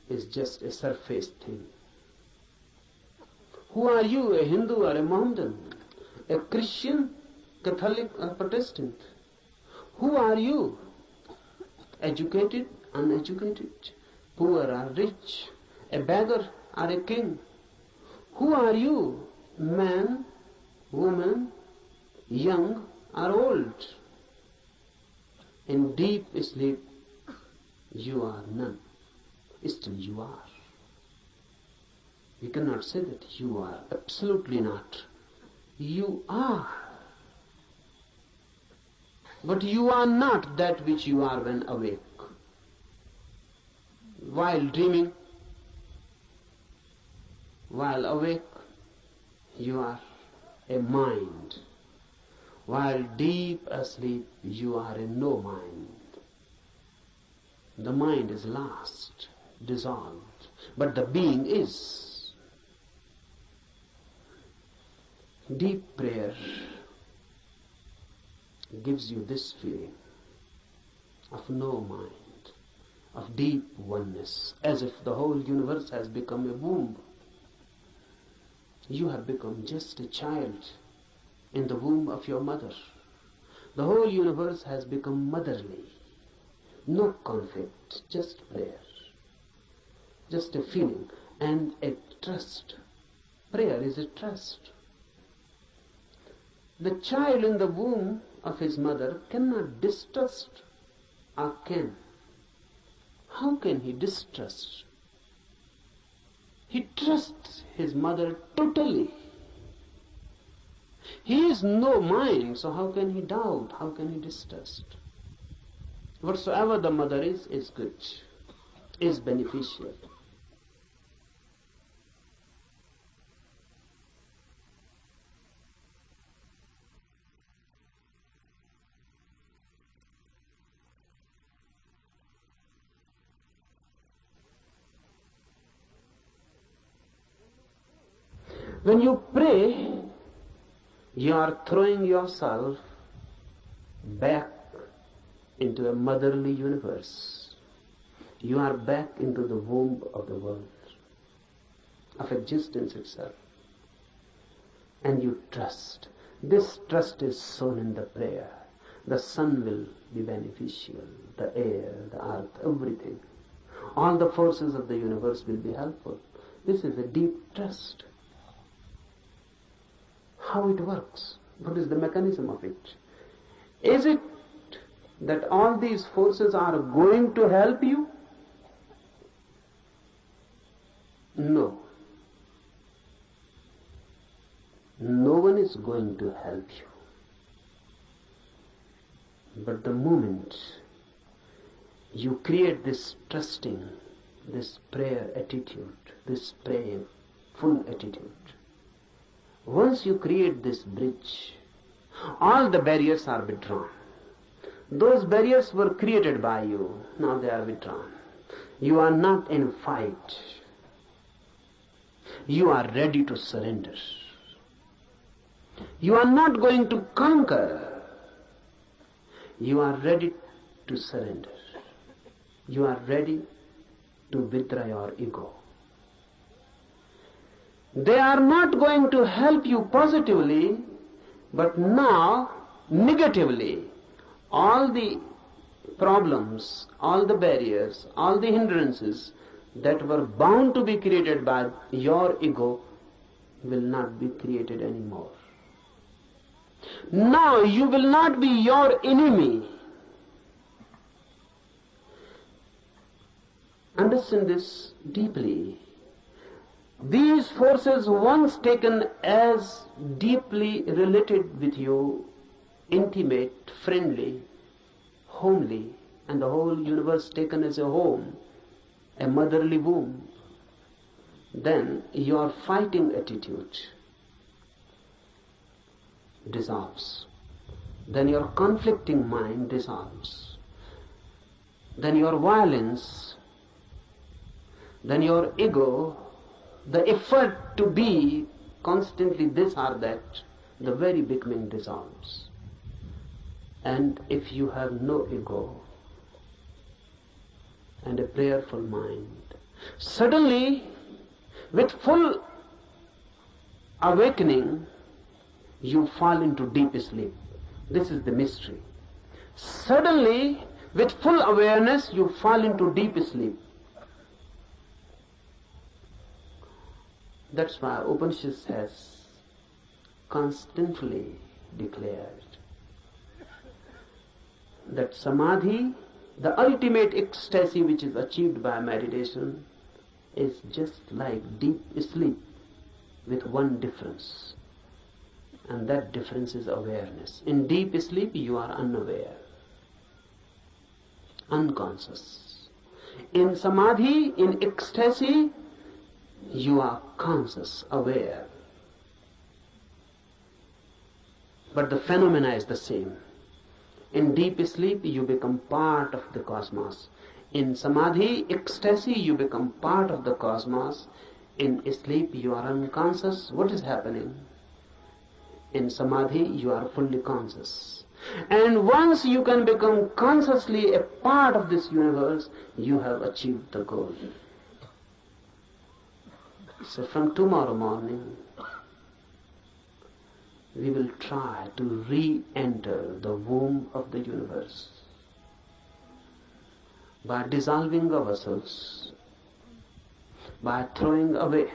is just a surface thing. Who are you, a Hindu or a Mohammedan? A Christian, Catholic or Protestant? Who are you? Educated, uneducated? Poor or rich? A beggar or a king? Who are you? Man, woman, young or old? In deep sleep, you are none. Still you are. We cannot say that you are. Absolutely not. You are. But you are not that which you are when awake. While dreaming, while awake, you are a mind. While deep asleep, you are a no mind. The mind is lost, dissolved, but the being is. Deep prayer gives you this feeling of no mind, of deep oneness, as if the whole universe has become a womb. You have become just a child in the womb of your mother. The whole universe has become motherly. No conflict, just prayer, just a feeling and a trust. Prayer is a trust. The child in the womb of his mother cannot distrust, or can. How can he distrust? He trusts his mother totally. He is no mind, so how can he doubt? How can he distrust? Whatsoever the mother is good, is beneficial. When you pray, you are throwing yourself back into a motherly universe. You are back into the womb of the world, of existence itself. And you trust. This trust is sown in the prayer. The sun will be beneficial, the air, the earth, everything. All the forces of the universe will be helpful. This is a deep trust. How it works? What is the mechanism of it? Is it that all these forces are going to help you? No. No one is going to help you. But the moment you create this trusting, this prayer attitude, this prayerful attitude, once you create this bridge, all the barriers are withdrawn. Those barriers were created by you, now they are withdrawn. You are not in fight. You are ready to surrender. You are not going to conquer. You are ready to surrender. You are ready to withdraw your ego. They are not going to help you positively, but now negatively. All the problems, all the barriers, all the hindrances that were bound to be created by your ego will not be created anymore. Now you will not be your enemy. Understand this deeply. These forces, once taken as deeply related with you, intimate, friendly, homely, and the whole universe taken as a home, a motherly womb, then your fighting attitude dissolves. Then your conflicting mind dissolves. Then your violence, then your ego, the effort to be constantly this or that, the very beginning dissolves. And if you have no ego and a prayerful mind, suddenly, with full awakening, you fall into deep sleep. This is the mystery. Suddenly, with full awareness, you fall into deep sleep. That's why Upanishad has constantly declared that samadhi, the ultimate ecstasy which is achieved by meditation, is just like deep sleep with one difference. And that difference is awareness. In deep sleep you are unaware, unconscious. In samadhi, in ecstasy, you are conscious, aware. But the phenomena is the same. In deep sleep you become part of the cosmos. In samadhi, ecstasy, you become part of the cosmos. In sleep you are unconscious. What is happening? In samadhi you are fully conscious. And once you can become consciously a part of this universe, you have achieved the goal. So from tomorrow morning, we will try to re-enter the womb of the universe by dissolving ourselves, by throwing away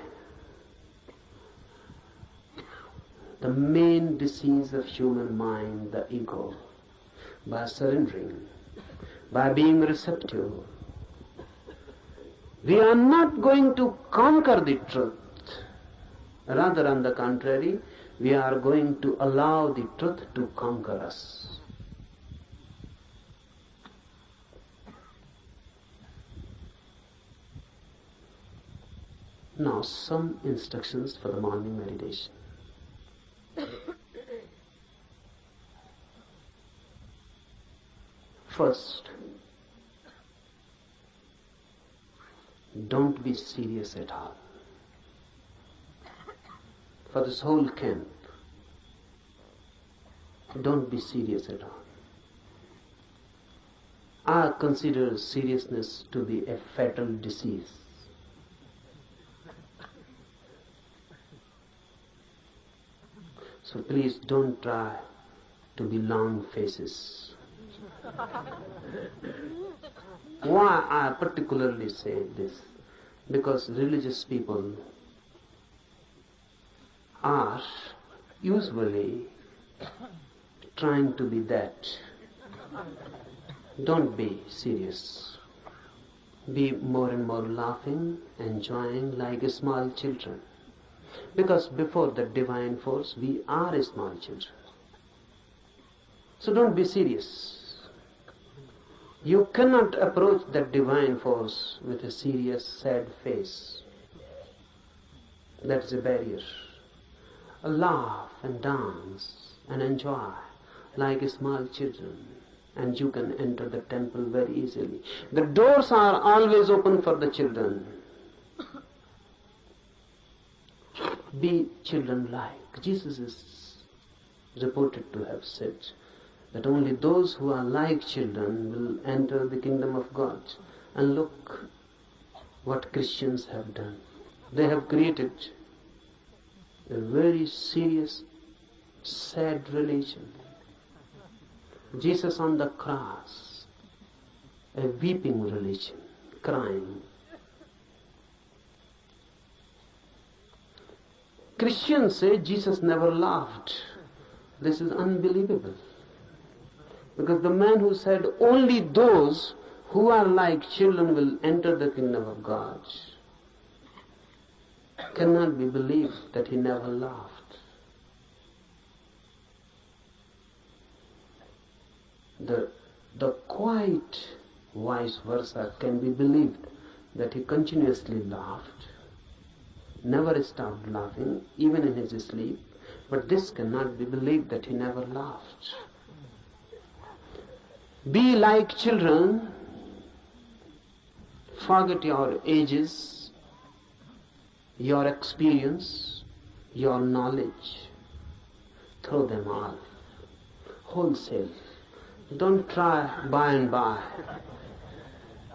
the main disease of human mind, the ego, by surrendering, by being receptive. We are not going to conquer the truth. Rather, on the contrary, we are going to allow the truth to conquer us. Now, some instructions for the morning meditation. First, don't be serious at all. For this whole camp, don't be serious at all. I consider seriousness to be a fatal disease. So please don't try to be long faces. Why I particularly say this? Because religious people are usually trying to be that. Don't be serious. Be more and more laughing, enjoying like small children. Because before the divine force, we are small children. So don't be serious. You cannot approach that divine force with a serious, sad face. That is a barrier. Laugh and dance and enjoy like small children, and you can enter the temple very easily. The doors are always open for the children. Be children-like. Jesus is reported to have said that only those who are like children will enter the kingdom of God. And look, what Christians have done. They have created a very serious, sad religion. Jesus on the cross, a weeping religion, crying. Christians say Jesus never laughed. This is unbelievable. Because the man who said only those who are like children will enter the kingdom of God cannot be believed that he never laughed. The quite vice versa can be believed, that he continuously laughed, never stopped laughing, even in his sleep, but this cannot be believed that he never laughed. Be like children, forget your ages, your experience, your knowledge, throw them all, wholesale. Don't try by and by.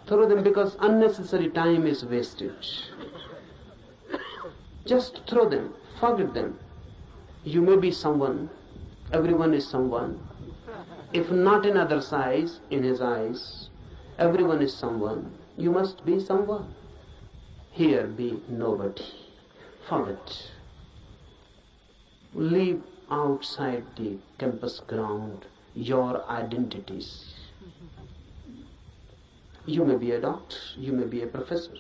Throw them, because unnecessary time is wasted. Just throw them, forget them. You may be someone, everyone is someone. If not in other size, in his eyes, everyone is someone. You must be someone. Here be nobody. Forget. Leave outside the campus ground your identities. You may be a doctor, you may be a professor.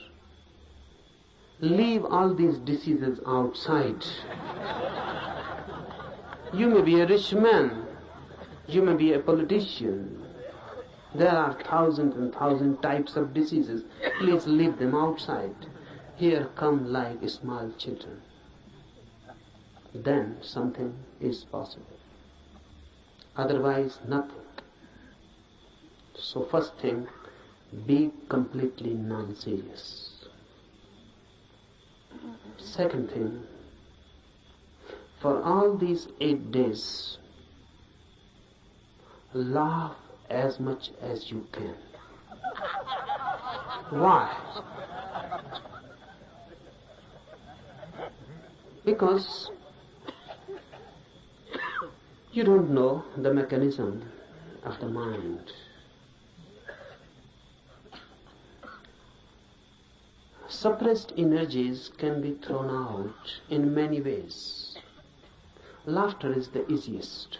Leave all these diseases outside. You may be a rich man, you may be a politician. There are thousands and thousands types of diseases. Please leave them outside. Here come like small children. Then something is possible. Otherwise, nothing. So first thing, be completely non-serious. Second thing, for all these 8 days, laugh as much as you can. Why? Because you don't know the mechanism of the mind. Suppressed energies can be thrown out in many ways. Laughter is the easiest.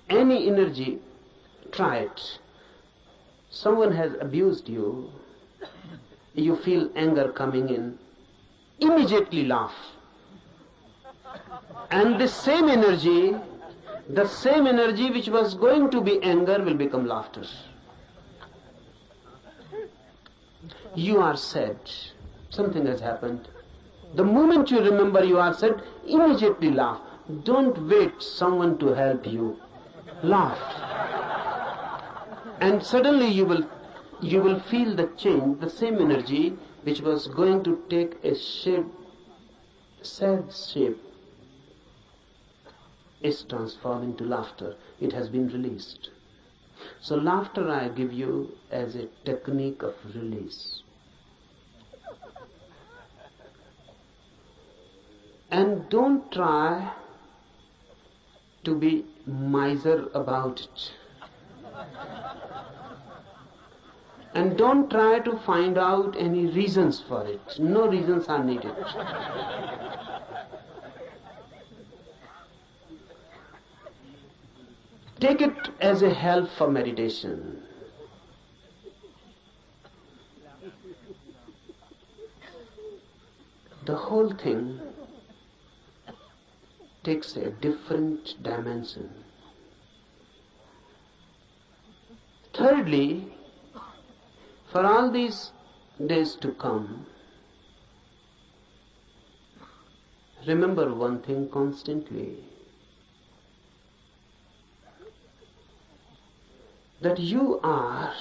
Any energy, try it. Someone has abused you, you feel anger coming in, immediately laugh. And the same energy which was going to be anger will become laughter. You are sad, something has happened. The moment you remember you are sad, immediately laugh. Don't wait someone to help you. Laugh. And suddenly you will feel the change, the same energy which was going to take a shape, sad shape, is transformed into laughter. It has been released. So laughter I give you as a technique of release. And don't try to be miser about it. And don't try to find out any reasons for it. No reasons are needed. Take it as a help for meditation. The whole thing takes a different dimension. Thirdly, for all these days to come, remember one thing constantly, that you are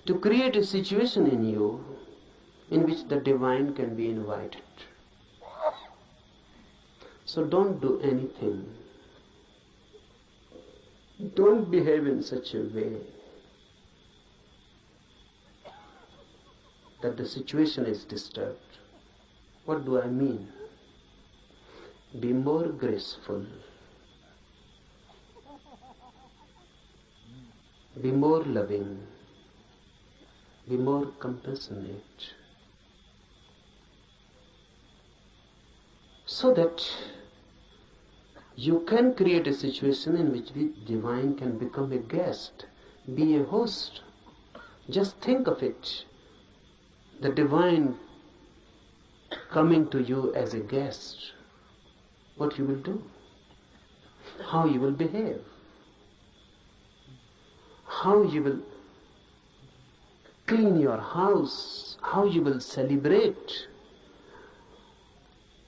to create a situation in you in which the divine can be invited. So don't do anything. Don't behave in such a way that the situation is disturbed. What do I mean? Be more graceful. Be more loving. Be more compassionate. So that you can create a situation in which the divine can become a guest, be a host. Just think of it. The divine coming to you as a guest. What you will do? How you will behave? How you will clean your house? How you will celebrate?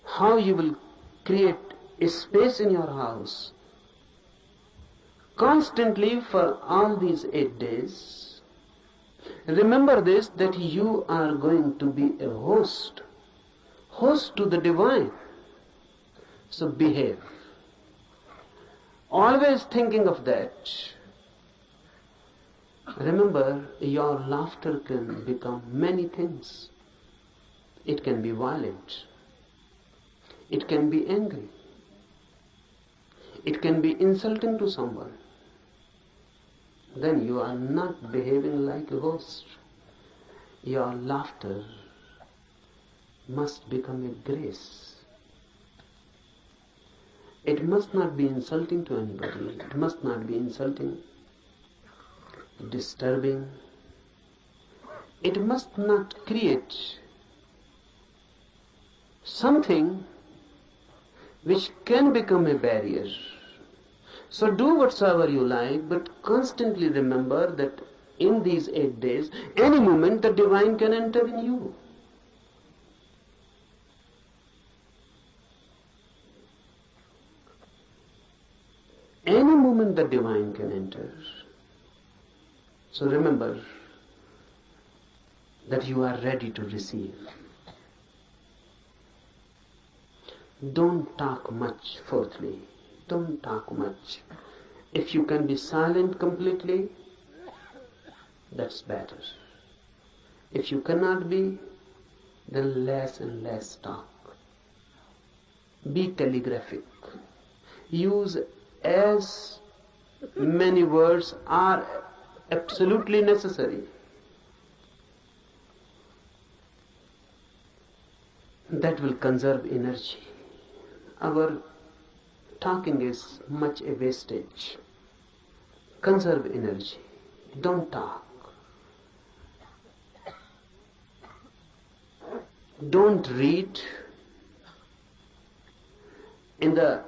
How you will create a space in your house? Constantly for all these 8 days, remember this, that you are going to be a host to the divine. So behave. Always thinking of that. Remember, your laughter can become many things. It can be violent. It can be angry. It can be insulting to someone. Then you are not behaving like a host. Your laughter must become a grace. It must not be insulting to anybody. It must not be insulting, disturbing. It must not create something which can become a barrier. So do whatsoever you like, but constantly remember that in these 8 days, any moment the divine can enter in you. Any moment the divine can enter. So remember that you are ready to receive. Don't talk much, fourthly. Don't talk much. If you can be silent completely, that's better. If you cannot be, then less and less talk. Be telegraphic. Use as many words are absolutely necessary. That will conserve energy. Our talking is much a wastage. Conserve energy. Don't talk. Don't read. In the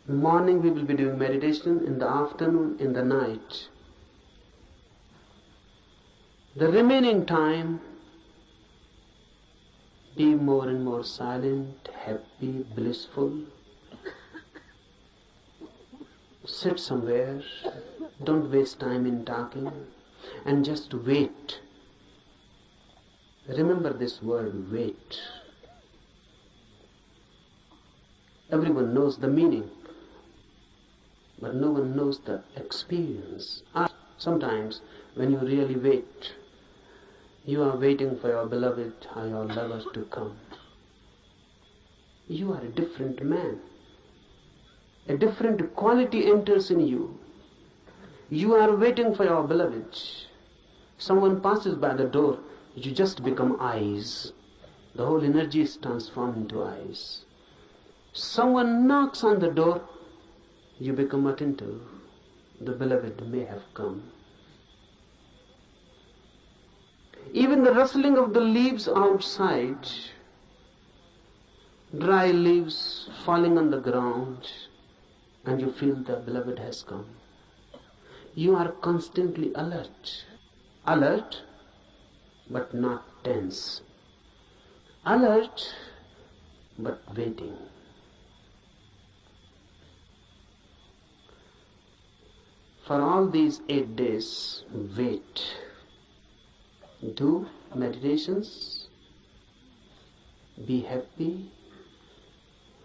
morning we will be doing meditation, in the afternoon, in the night. The remaining time, be more and more silent, happy, blissful. Sit somewhere, don't waste time in talking, and just wait. Remember this word, wait. Everyone knows the meaning, but no one knows the experience. Sometimes when you really wait, you are waiting for your beloved or your lover to come. You are a different man. A different quality enters in you. You are waiting for your beloved. Someone passes by the door, you just become eyes. The whole energy is transformed into eyes. Someone knocks on the door, you become attentive. The beloved may have come. Even the rustling of the leaves outside, dry leaves falling on the ground, and you feel the beloved has come. You are constantly alert. Alert, but not tense. Alert, but waiting. For all these 8 days, wait. Do meditations, be happy,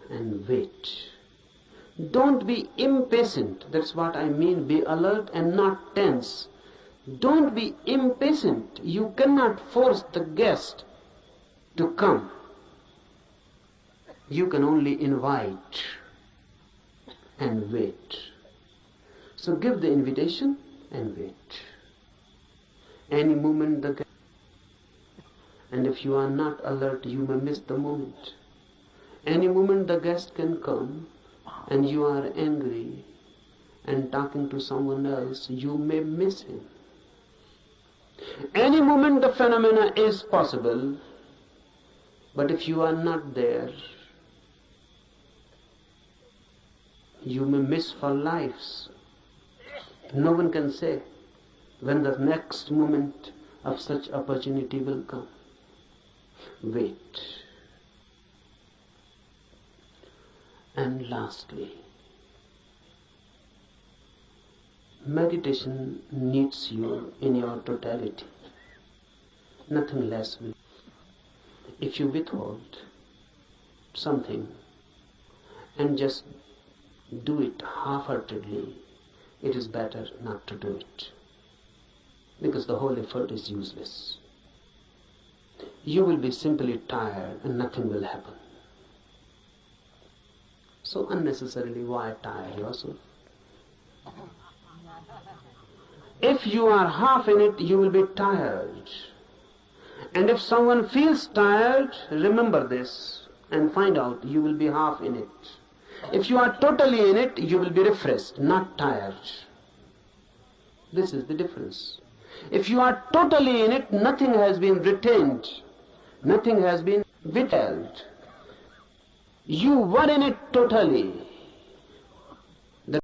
and wait. Don't be impatient. That's what I mean. Be alert and not tense. Don't be impatient. You cannot force the guest to come. You can only invite and wait. So give the invitation and wait. Any moment the guest, and if you are not alert, you may miss the moment. Any moment the guest can come, and you are angry and talking to someone else, you may miss him. Any moment the phenomena is possible, but if you are not there, you may miss for lives. No one can say when the next moment of such opportunity will come. Wait. And lastly, meditation needs you in your totality. Nothing less will. If you withhold something and just do it half-heartedly, it is better not to do it, because the whole effort is useless. You will be simply tired and nothing will happen. So unnecessarily, why tire yourself? If you are half in it, you will be tired. And if someone feels tired, remember this and find out you will be half in it. If you are totally in it, you will be refreshed, not tired. This is the difference. If you are totally in it, nothing has been retained, nothing has been withheld. You were in it totally.